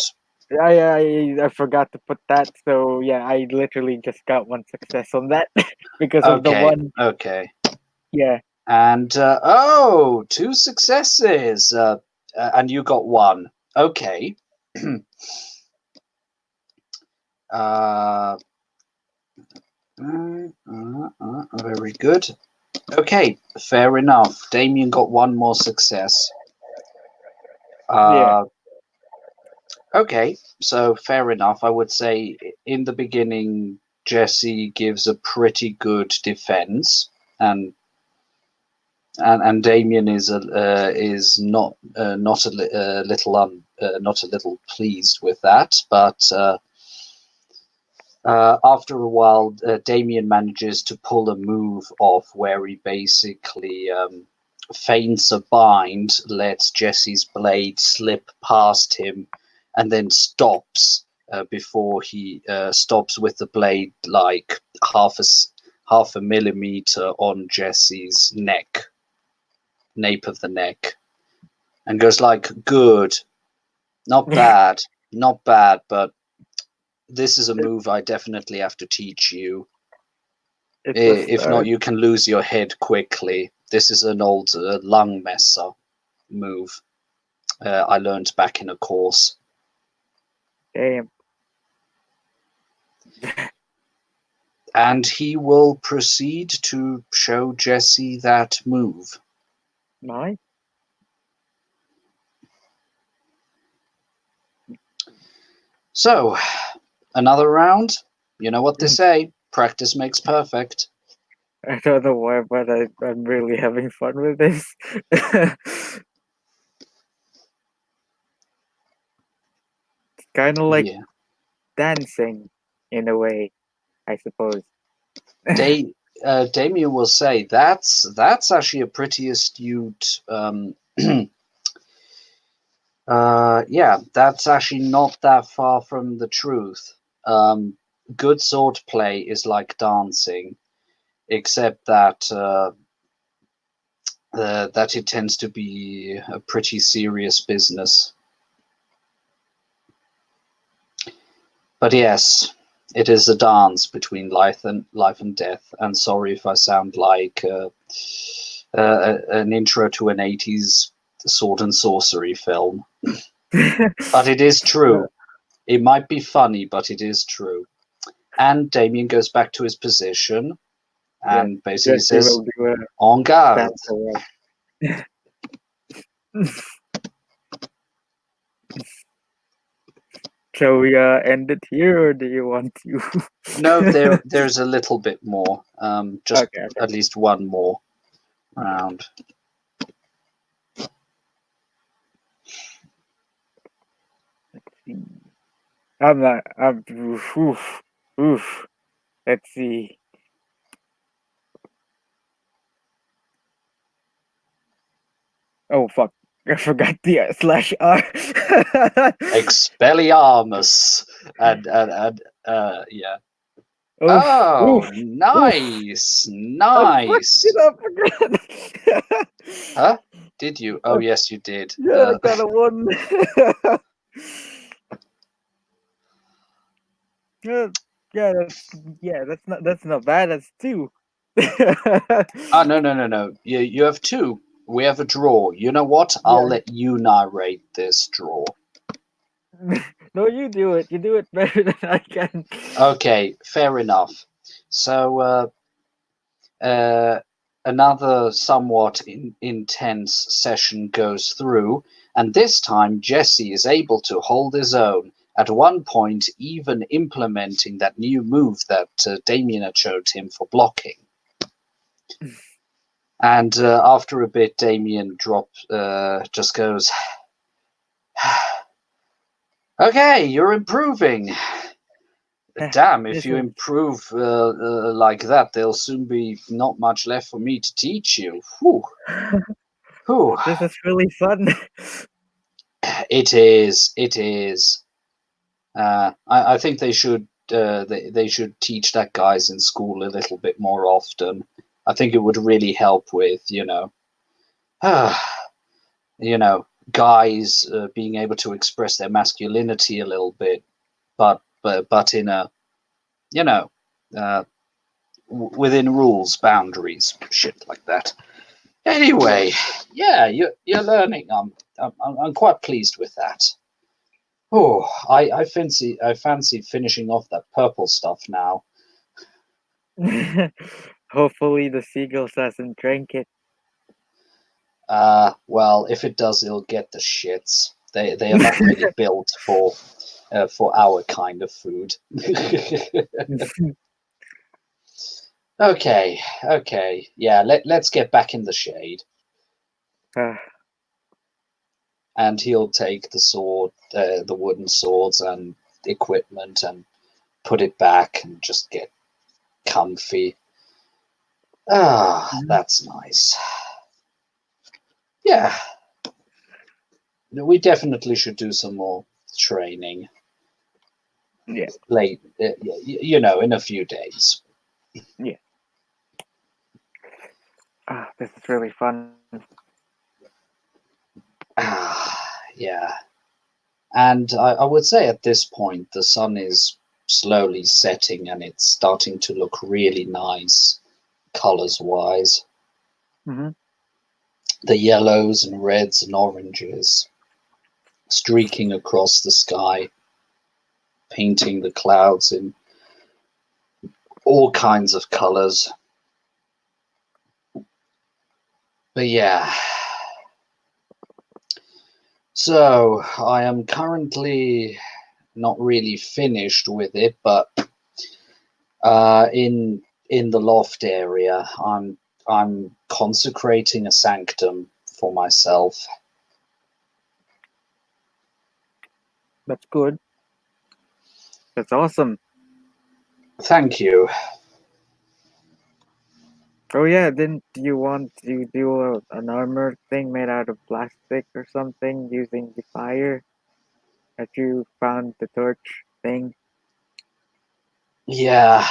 Speaker 2: I forgot to put that. So yeah, I literally just got one success on that because of the
Speaker 1: Okay,
Speaker 2: one.
Speaker 1: okay.
Speaker 2: Yeah.
Speaker 1: And, oh, 2 successes. And you got 1. Okay. uh, very good. Okay, fair enough. Damien got 1 more success.
Speaker 2: Yeah.
Speaker 1: Okay, so fair enough. I would say in the beginning, Jesse gives a pretty good defense, and Damien is not not a little pleased with that, but after a while, Damien manages to pull a move off where he basically feints a bind, lets Jesse's blade slip past him, and then stops before he stops with the blade like half a millimeter on Jesse's nape of the neck, and goes like, "Good, not bad, not bad, but This is a move I definitely have to teach you.
Speaker 2: It's a
Speaker 1: If not,
Speaker 2: start.
Speaker 1: you can lose your head quickly. This is an old lung messer move I learned back in a course.
Speaker 2: Damn.
Speaker 1: And he will proceed to show Jesse that move.
Speaker 2: Nice.
Speaker 1: So, another round. You know what they say, practice makes perfect.
Speaker 2: I don't know why, but I'm really having fun with this. It's kind of like
Speaker 1: Yeah.
Speaker 2: dancing in a way, I suppose.
Speaker 1: Damien will say that's actually a pretty astute. Yeah, that's actually not that far from the truth. Good sword play is like dancing, except that that it tends to be a pretty serious business. But yes, it is a dance between life and death. And sorry if I sound like an intro to an 80s sword and sorcery film, but it is true. It might be funny, but it is true. And Damien goes back to his position
Speaker 2: Yeah,
Speaker 1: and basically
Speaker 2: Jesse
Speaker 1: says,
Speaker 2: will do a
Speaker 1: "En garde."
Speaker 2: stance away. Shall we end it here, or do you want to?
Speaker 1: No, there's a little bit more. Just
Speaker 2: Okay.
Speaker 1: at least one more round.
Speaker 2: I'm not. I'm. Oof. Oof. Let's see. Oh fuck! I forgot the slash R.
Speaker 1: Expelliarmus, and yeah.
Speaker 2: Oof.
Speaker 1: Oh,
Speaker 2: Oof. Oof.
Speaker 1: nice,
Speaker 2: I fucked it
Speaker 1: nice.
Speaker 2: up again.
Speaker 1: Huh? Did you? Oh,
Speaker 2: I,
Speaker 1: yes, you did.
Speaker 2: yeah, I got a one. Yeah, that's not bad. That's two.
Speaker 1: No, no, no, no. You have two. We have a draw. You know what? I'll
Speaker 2: Yeah.
Speaker 1: let you narrate this draw.
Speaker 2: No, you do it. You do it better than I can.
Speaker 1: Okay, fair enough. So, another somewhat intense session goes through, and this time Jesse is able to hold his own. At one point, even implementing that new move that Damien had showed him for blocking. And after a bit, Damien just goes, "Okay, you're improving. Damn, if
Speaker 2: This
Speaker 1: you
Speaker 2: is
Speaker 1: improve like that, there'll soon be not much left for me to teach you." Whew. Whew.
Speaker 2: this is really fun.
Speaker 1: It is. It is. I think they should. They should teach that guys in school a little bit more often. I think it would really help with you know, guys being able to express their masculinity a little bit, but in a you know uh, within rules, boundaries, shit like that. Anyway, yeah, you're learning. I'm quite pleased with that. Oh, I fancy finishing off that purple stuff now.
Speaker 2: Hopefully, the seagulls doesn't drink it.
Speaker 1: Well, if it does, it'll get the shits. They are not really built for our kind of food. Okay, okay, yeah. Let's get back in the shade,
Speaker 2: Ah,
Speaker 1: and he'll take the sword, the wooden swords and equipment, and put it back, and just get comfy. That's nice. Yeah, we definitely should do some more training
Speaker 2: yeah,
Speaker 1: late, you know, in a few days.
Speaker 2: yeah. This is really fun.
Speaker 1: Yeah, and I would say at this point the sun is slowly setting, and it's starting to look really nice colors wise.
Speaker 2: Mm-hmm.
Speaker 1: The yellows and reds and oranges streaking across the sky, painting the clouds in all kinds of colors. But yeah, so I am currently not really finished with it, but in the loft area, I'm consecrating a sanctum for myself.
Speaker 2: That's good. That's awesome.
Speaker 1: Thank you.
Speaker 2: Oh yeah, didn't you want to do an armor thing made out of plastic or something using the fire that you found the torch thing?
Speaker 1: Yeah,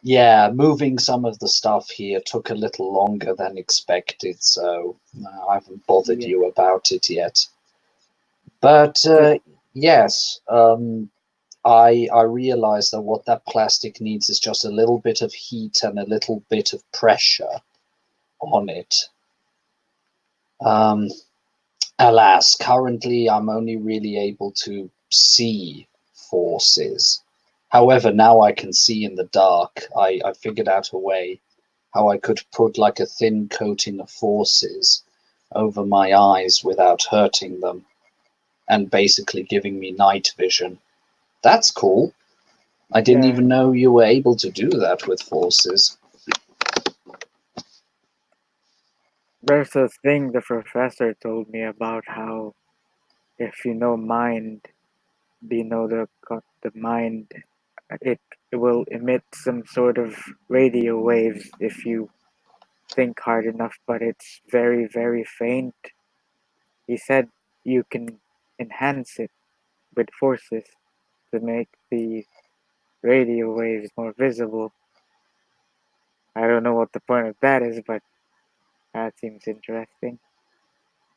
Speaker 1: yeah, moving some of the stuff here took a little longer than expected, so I haven't bothered
Speaker 2: Yeah.
Speaker 1: you about it yet. But
Speaker 2: So,
Speaker 1: yes, I realize that what that plastic needs is just a little bit of heat and a little bit of pressure on it. Um, Alas, currently I'm only really able to see forces. However, now I can see in the dark. I figured out a way how I could put like a thin coating of forces over my eyes without hurting them and basically giving me night vision. That's cool. I didn't
Speaker 2: yeah,
Speaker 1: even know you were able to do that with forces.
Speaker 2: there's a thing the professor told me about how if you know mind, you know the mind, it will emit some sort of radio waves if you think hard enough, but it's very, very faint. He said you can enhance it with forces to make the radio waves more visible. I don't know what the point of that is, but that seems interesting.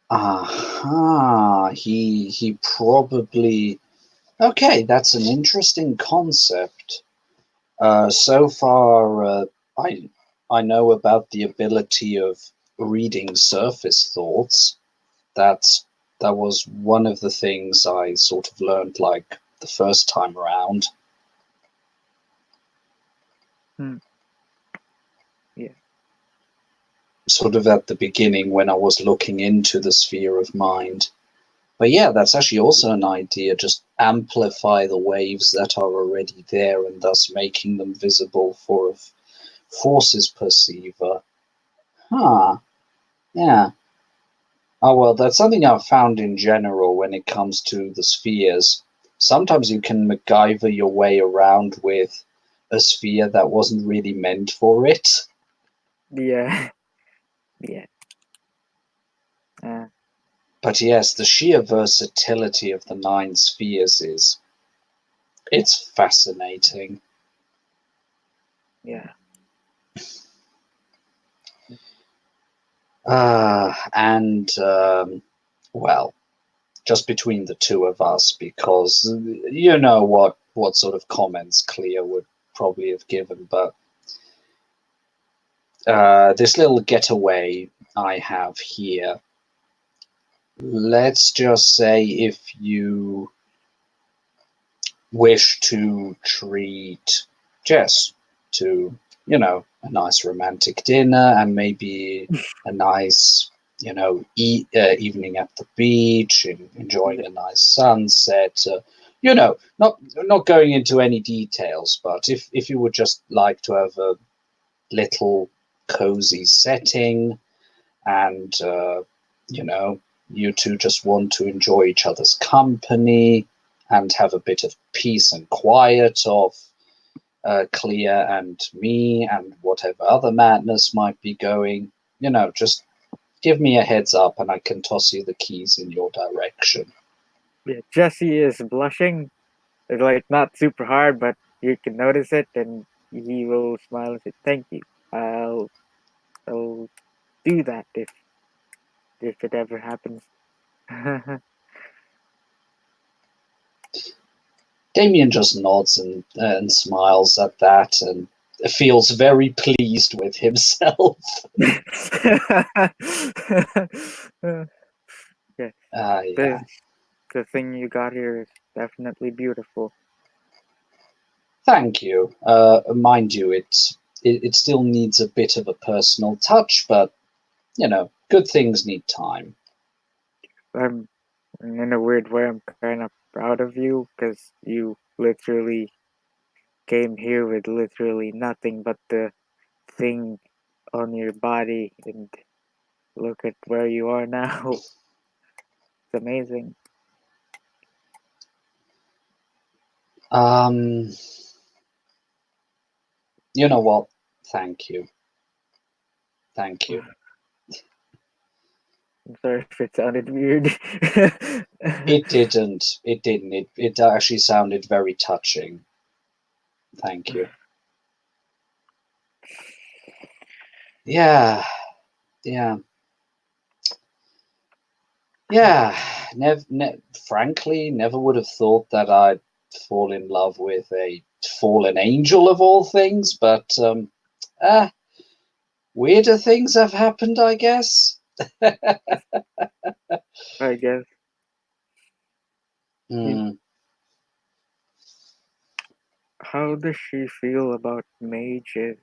Speaker 1: Aha, he probably. Okay, that's an interesting concept. So far, I know about the ability of reading surface thoughts. That's that was one of the things I sort of learned like the first time around.
Speaker 2: Hmm. Yeah.
Speaker 1: Sort of at the beginning when I was looking into the sphere of mind. But yeah, that's actually also an idea. Just amplify the waves that are already there and thus making them visible for a forces perceiver. Huh. Yeah. Oh, well, that's something I've found in general when it comes to the spheres. Sometimes you can MacGyver your way around with a sphere that wasn't really meant for it.
Speaker 2: Yeah. Yeah. Uh,
Speaker 1: But yes, the sheer versatility of the nine spheres is it's fascinating.
Speaker 2: yeah.
Speaker 1: And well, just between the two of us, because you know what sort of comments Clea would probably have given, but this little getaway I have here, let's just say if you wish to treat Jess to, a nice romantic dinner and maybe a nice, evening at the beach and enjoying a nice sunset. Not going into any details, but if you would just like to have a little cozy setting and you know you two just want to enjoy each other's company and have a bit of peace and quiet of Clea and me and whatever other madness might be going, just give me a heads up and I can toss you the keys in your direction.
Speaker 2: Yeah. Jesse is blushing. It's like not super hard, but you can notice it, and he will smile and say, "Thank you. I'll do that if it ever happens."
Speaker 1: Damien just nods and smiles at that and feels very pleased with himself.
Speaker 2: Yeah,
Speaker 1: Yeah.
Speaker 2: the thing you got here is definitely beautiful.
Speaker 1: Thank you. Mind you, it still needs a bit of a personal touch, but good things need time.
Speaker 2: I'm in a weird way. I'm kind of proud of you because you literally came here with literally nothing but the thing on your body, and look at where you are now. It's amazing.
Speaker 1: Um, you know what? Thank you. Thank you.
Speaker 2: I'm sorry if it sounded weird.
Speaker 1: It didn't. It didn't. It actually sounded very touching. Thank you. Yeah. Yeah. Yeah. Frankly, never would have thought that I'd fall in love with a fallen angel of all things, but ah, weirder things have happened, I guess.
Speaker 2: I guess. You,
Speaker 1: Hmm.
Speaker 2: how does she feel about mages?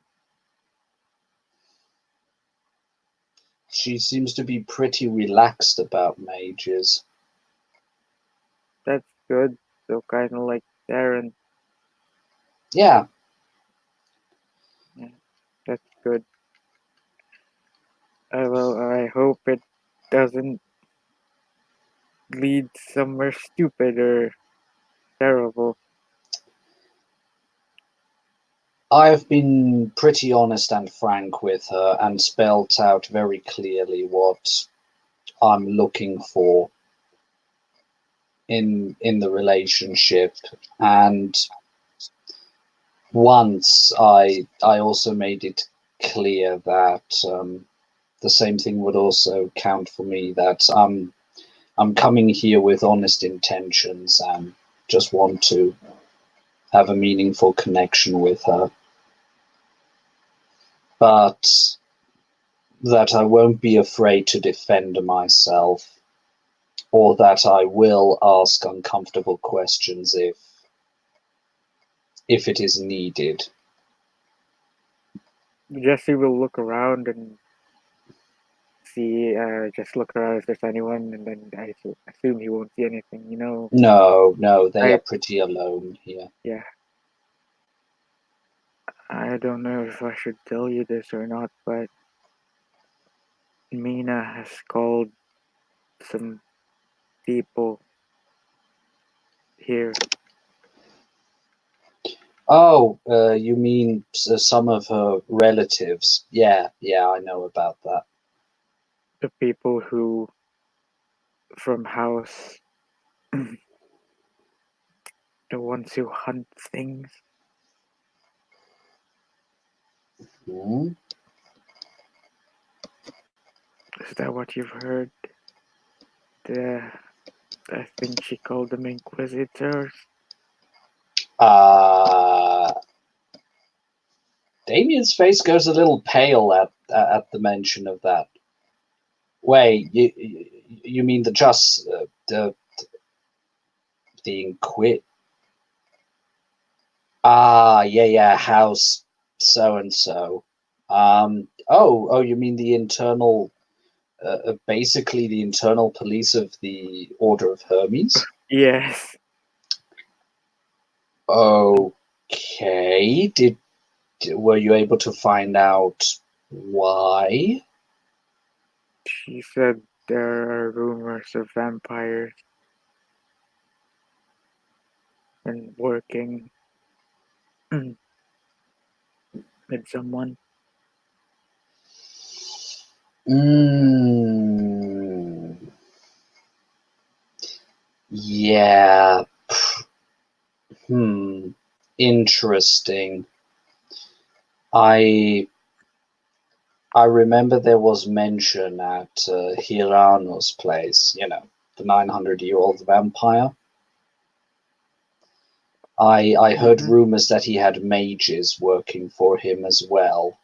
Speaker 1: She seems to be pretty relaxed about mages.
Speaker 2: That's good. So kind of like Darren.
Speaker 1: Yeah.
Speaker 2: Yeah, that's good. Well, I hope it doesn't lead somewhere stupid or terrible.
Speaker 1: I've been pretty honest and frank with her and spelt out very clearly what I'm looking for in the relationship. And once I also made it clear that the same thing would also count for me, that I'm coming here with honest intentions and just want to have a meaningful connection with her. But that I won't be afraid to defend myself, or that I will ask uncomfortable questions if it is needed.
Speaker 2: Jesse will look around and see, just look around if there's anyone, and then I assume he won't see anything, you know.
Speaker 1: No, they are
Speaker 2: I,
Speaker 1: pretty alone here.
Speaker 2: yeah, I don't know if I should tell you this or not, but Mina has called some people here.
Speaker 1: Oh, you mean some of her relatives? Yeah, I know about that.
Speaker 2: The people who, from house, the ones who hunt things.
Speaker 1: Hmm?
Speaker 2: Is that what you've heard? The, I think she called them Inquisitors.
Speaker 1: Uh, Damien's face goes a little pale at the mention of that. Wait, you mean the Inquit? Ah, yeah, House so and so. Oh, you mean the internal, basically the internal police of the Order of Hermes?
Speaker 2: Yes,
Speaker 1: Okay. Were you able to find out why?
Speaker 2: she said there are rumors of vampires and working with someone.
Speaker 1: Mm, yeah. Hmm. Interesting. I I remember there was mention at Hirano's place, the 900-year-old vampire. I heard
Speaker 2: Mm-hmm.
Speaker 1: rumors that he had mages working for him as well.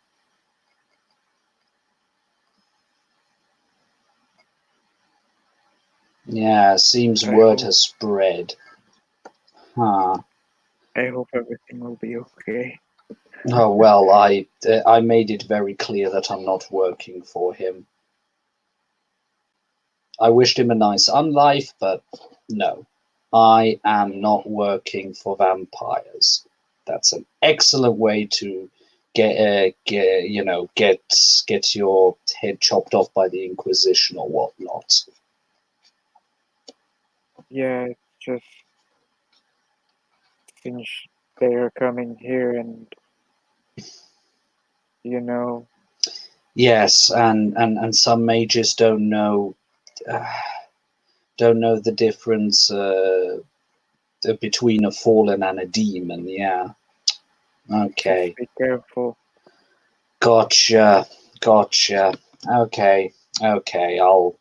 Speaker 1: Yeah, seems
Speaker 2: I
Speaker 1: word
Speaker 2: hope
Speaker 1: has spread. Huh.
Speaker 2: I hope everything will be okay.
Speaker 1: Oh well, I made it very clear that I'm not working for him. I wished him a nice unlife, but no, I am not working for vampires. That's an excellent way to get your head chopped off by the Inquisition or whatnot.
Speaker 2: Yeah, it's just since they are coming here and you know,
Speaker 1: Yes, and some mages uh, don't know the difference between a fallen and a demon. Yeah.
Speaker 2: just
Speaker 1: Okay.
Speaker 2: be careful.
Speaker 1: Gotcha. Gotcha. Okay. Okay. I'll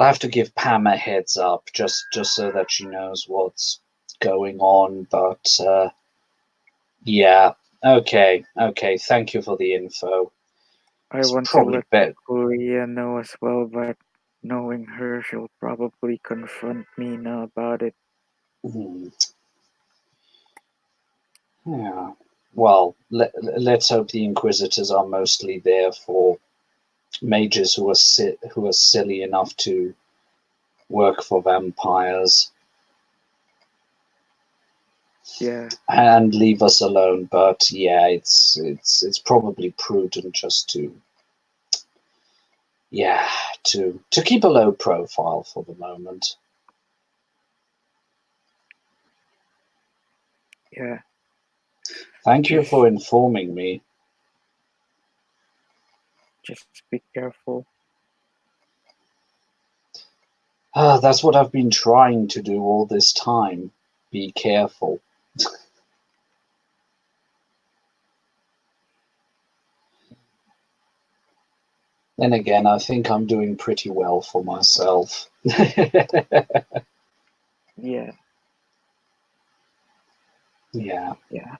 Speaker 1: have to give Pam a heads up just so that she knows what's going on. But yeah. Okay. Okay. Thank you for the info.
Speaker 2: I
Speaker 1: It's
Speaker 2: want to
Speaker 1: probably
Speaker 2: let
Speaker 1: better.
Speaker 2: Leah know as well, but knowing her, she'll probably confront Mina about it.
Speaker 1: Yeah. Well, let's hope the Inquisitors are mostly there for mages who are silly enough to work for vampires
Speaker 2: Yeah,
Speaker 1: and leave us alone. But yeah, it's probably prudent just to yeah to keep a low profile for the moment.
Speaker 2: yeah,
Speaker 1: Thank you
Speaker 2: just
Speaker 1: for informing me.
Speaker 2: just be careful.
Speaker 1: That's what I've been trying to do all this time. Be careful. Then again, I think I'm doing pretty well for myself.
Speaker 2: Yeah,
Speaker 1: Yeah.
Speaker 2: yeah.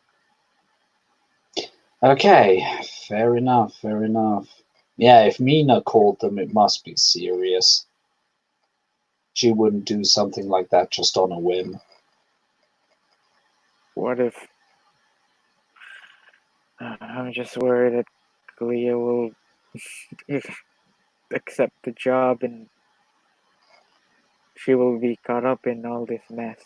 Speaker 1: Okay. Fair enough. Fair enough. Yeah, if Mina called them, it must be serious. She wouldn't do something like that just on a whim.
Speaker 2: What if I'm just worried that Leah will accept the job and she will be caught up in all this mess.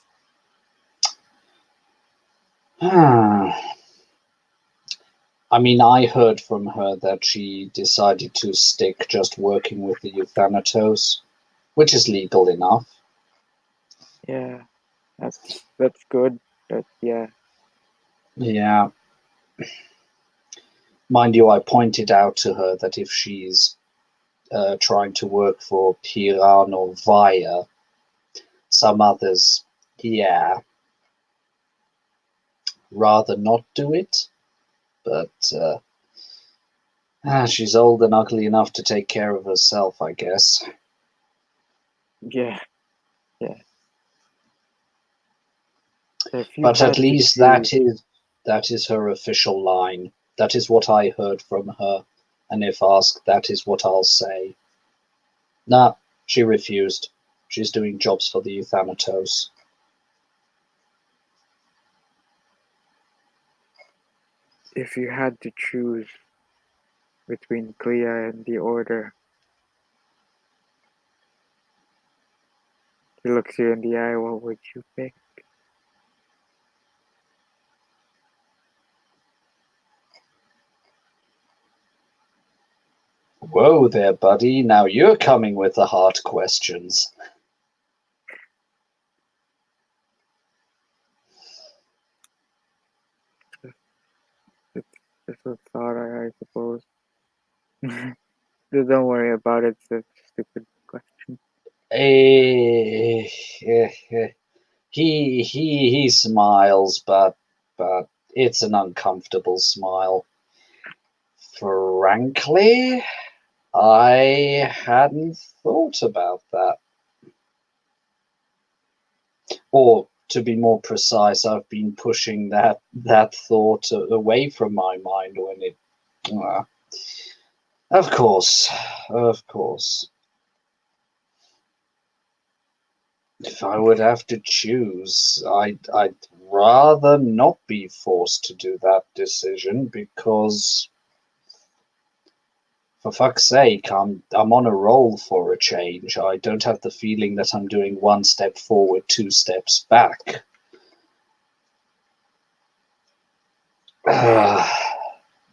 Speaker 1: I mean, I heard from her that she decided to stick just working with the Euthanatos, which is legal enough.
Speaker 2: Yeah, that's good. But yeah,
Speaker 1: Yeah. Mind you, I pointed out to her that if she's trying to work for Piran or Via, some others, yeah, rather not do it. But she's old and ugly enough to take care of herself, I guess.
Speaker 2: yeah, yeah. If you
Speaker 1: But at
Speaker 2: had to
Speaker 1: least
Speaker 2: choose,
Speaker 1: that is her official line. That is what I heard from her, and if asked, that is what I'll say. Nah, she refused. She's doing jobs for the Euthanatos.
Speaker 2: if you had to choose between Clea and the Order, he looks you in the eye, what would you pick?
Speaker 1: Whoa there, buddy. Now you're coming with the hard questions.
Speaker 2: It's just a thought, I suppose. Don't worry about it, it's a stupid question.
Speaker 1: Eh, eh, eh. He smiles, but it's an uncomfortable smile. Frankly, I hadn't thought about that. Or to be more precise, I've been pushing that thought away from my mind when it. Of course, of course. If I would have to choose, I'd rather not be forced to do that decision because, for fuck's sake, I'm on a roll for a change. I don't have the feeling that I'm doing one step forward, two steps back.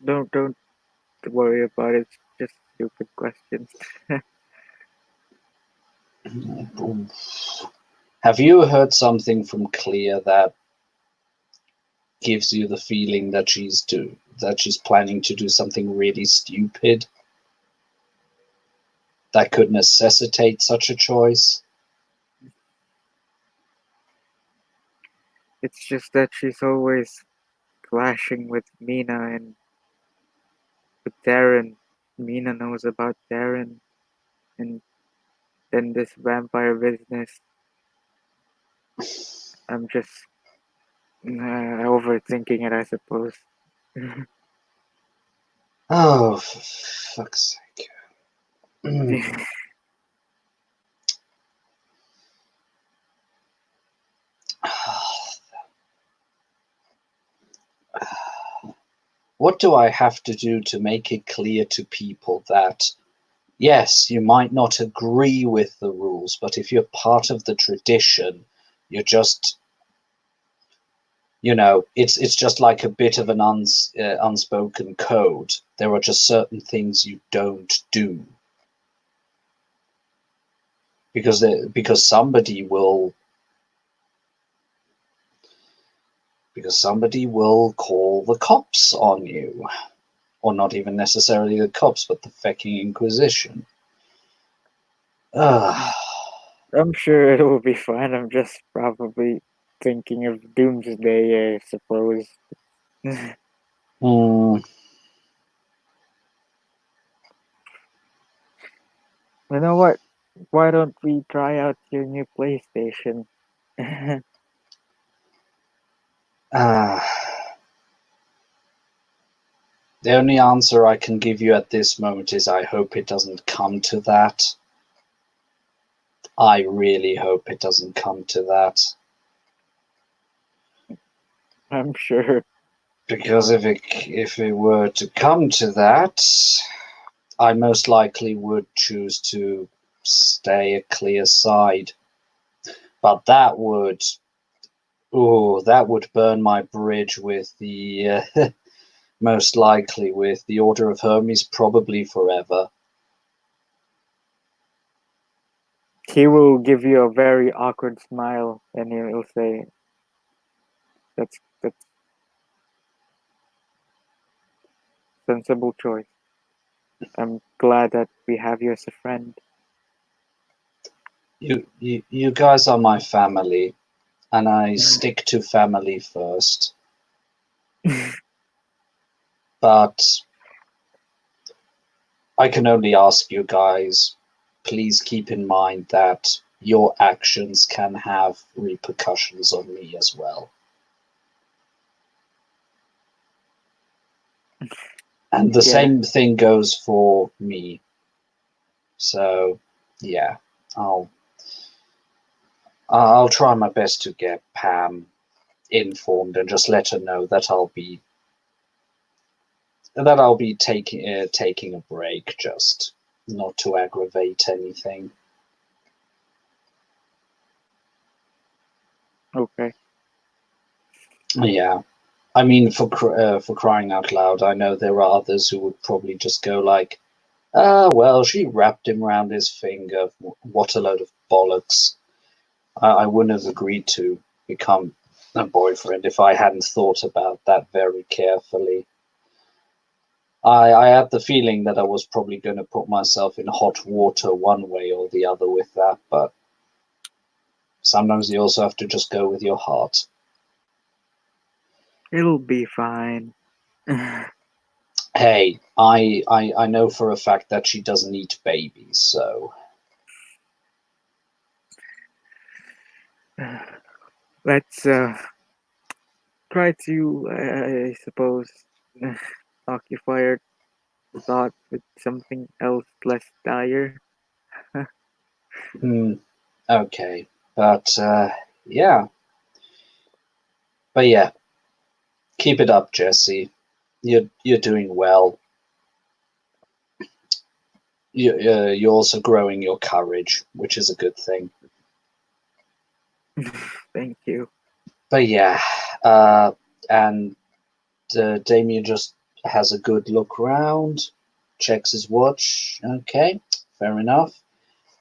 Speaker 2: Don't worry about it. It's just stupid questions.
Speaker 1: Have you heard something from Clea that gives you the feeling that she's planning to do something really stupid that could necessitate such a choice?
Speaker 2: It's just that she's always clashing with Mina and with Darren. Mina knows about Darren, and then this vampire business. I'm just overthinking it, I suppose.
Speaker 1: Oh, for fuck's sake. What do I have to do to make it clear to people that, yes, you might not agree with the rules, but if you're part of the tradition, you're just, it's just like a bit of an unspoken code. There are just certain things you don't do. Because somebody will call the cops on you. Or not even necessarily the cops, but the fucking Inquisition.
Speaker 2: I'm sure it will be fine. I'm just probably thinking of Doomsday, I suppose. You know what? Why don't we try out your new PlayStation?
Speaker 1: The only answer I can give you at this moment is I hope it doesn't come to that. I really hope it doesn't come to that.
Speaker 2: I'm sure.
Speaker 1: Because if it were to come to that, I most likely would choose to stay a clear side. But that would burn my bridge with the most likely with the Order of Hermes, probably forever.
Speaker 2: He will give you a very awkward smile and he'll say, that's sensible choice. I'm glad that we have you as a friend.
Speaker 1: You guys are my family, and I stick to family first. But I can only ask you guys, please keep in mind that your actions can have repercussions on me as well. And the same thing goes for me. So, yeah, I'll try my best to get Pam informed and just let her know that I'll be taking a break, just not to aggravate anything.
Speaker 2: Okay.
Speaker 1: Yeah, I mean, for crying out loud, I know there are others who would probably just go like, well, she wrapped him around his finger. What a load of bollocks. I wouldn't have agreed to become a boyfriend if I hadn't thought about that very carefully. I had the feeling that I was probably going to put myself in hot water one way or the other with that, but sometimes you also have to just go with your heart.
Speaker 2: It'll be fine.
Speaker 1: Hey, I know for a fact that she doesn't eat babies, so...
Speaker 2: Let's try to, I suppose, occupy our thought with something else less dire.
Speaker 1: Hmm. Okay, but yeah, but yeah, keep it up, Jesse. You're doing well. You're also growing your courage, which is a good thing.
Speaker 2: Thank you.
Speaker 1: But yeah, and Damien just has a good look round, checks his watch. Okay, fair enough.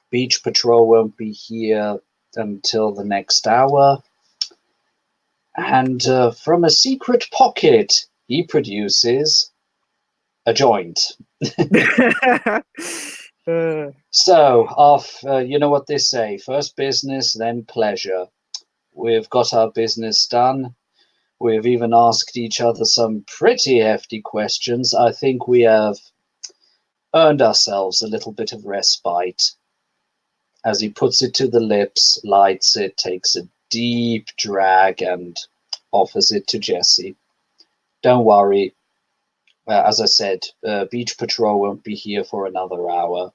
Speaker 1: Beach patrol won't be here until the next hour. And from a secret pocket, he produces a joint. So, off, you know what they say, first business, then pleasure. We've got our business done. We've even asked each other some pretty hefty questions. I think we have earned ourselves a little bit of respite. As he puts it to the lips, lights it, takes a deep drag, and offers it to Jesse. Don't worry. As I said, beach patrol won't be here for another hour.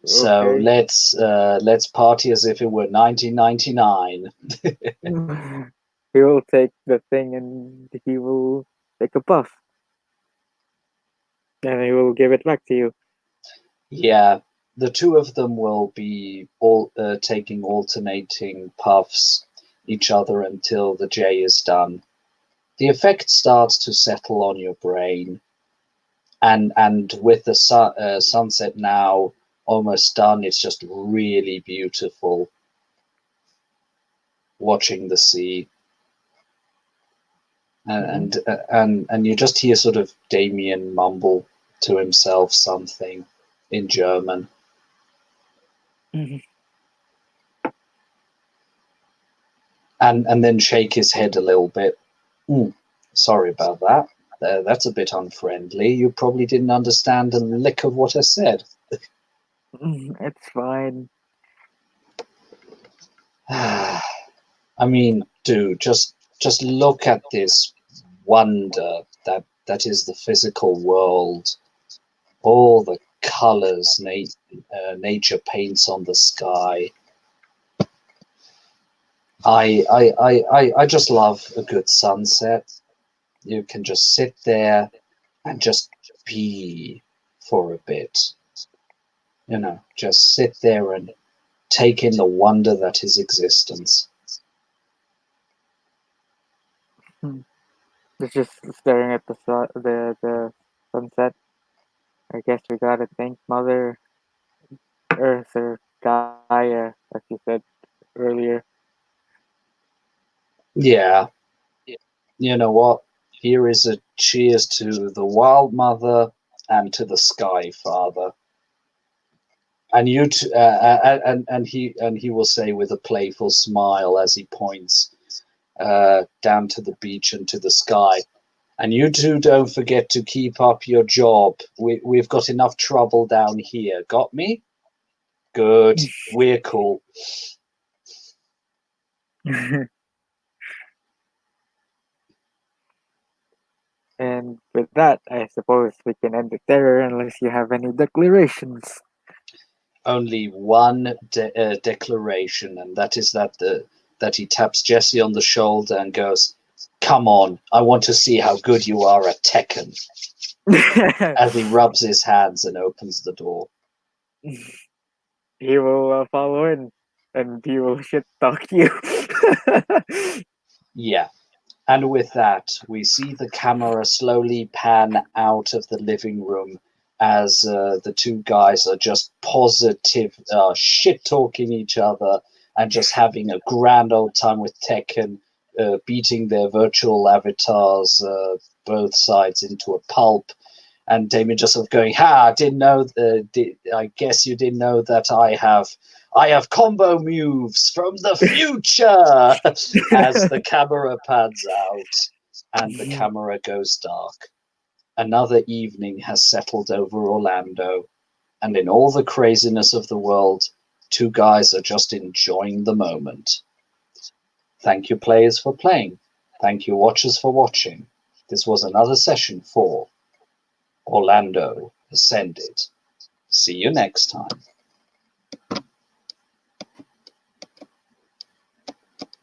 Speaker 1: So
Speaker 2: Okay.
Speaker 1: let's party as if it were 1999.
Speaker 2: He will take the thing and he will take a puff, and he will give it back to you.
Speaker 1: Yeah, the two of them will be all taking alternating puffs each other until the J is done. The effect starts to settle on your brain, and with the sunset now almost done, it's just really beautiful watching the sea,
Speaker 2: Mhm.
Speaker 1: and you just hear sort of Damien mumble to himself something in German.
Speaker 2: Mhm.
Speaker 1: And then shake his head a little bit. Sorry about that. That's a bit unfriendly. You probably didn't understand a lick of what I said.
Speaker 2: It's fine.
Speaker 1: I mean, dude, just look at this wonder that is the physical world. All the colors nature paints on the sky. I just love a good sunset. You can just sit there and just be for a bit. Just sit there and take in the wonder that is existence.
Speaker 2: Hmm. It's just staring at the sunset. I guess we gotta thank Mother Earth or Gaia, as you said earlier.
Speaker 1: Yeah, you know what? Here is a cheers to the Wild Mother and to the Sky Father. And and he will say with a playful smile as he points down to the beach and to the sky. And you two don't forget to keep up your job. We've got enough trouble down here. Got me? Good. We're cool.
Speaker 2: And with that, I suppose we can end it there unless you have any declarations.
Speaker 1: Only one declaration, and that is that he taps Jesse on the shoulder and goes, "Come on, I want to see how good you are at Tekken." As he rubs his hands and opens the door.
Speaker 2: He will follow in and he will shit talk you.
Speaker 1: Yeah. And with that, we see the camera slowly pan out of the living room as the two guys are just positive shit talking each other and just having a grand old time with Tekken, beating their virtual avatars, both sides, into a pulp. And Damien just sort of going, "Ha! I didn't know. I guess you didn't know that I have combo moves from the future." As the camera pans out and the camera goes dark, another evening has settled over Orlando, and in all the craziness of the world, two guys are just enjoying the moment. Thank you, players, for playing. Thank you, watchers, for watching. This was another session for Orlando Ascended. See you next time.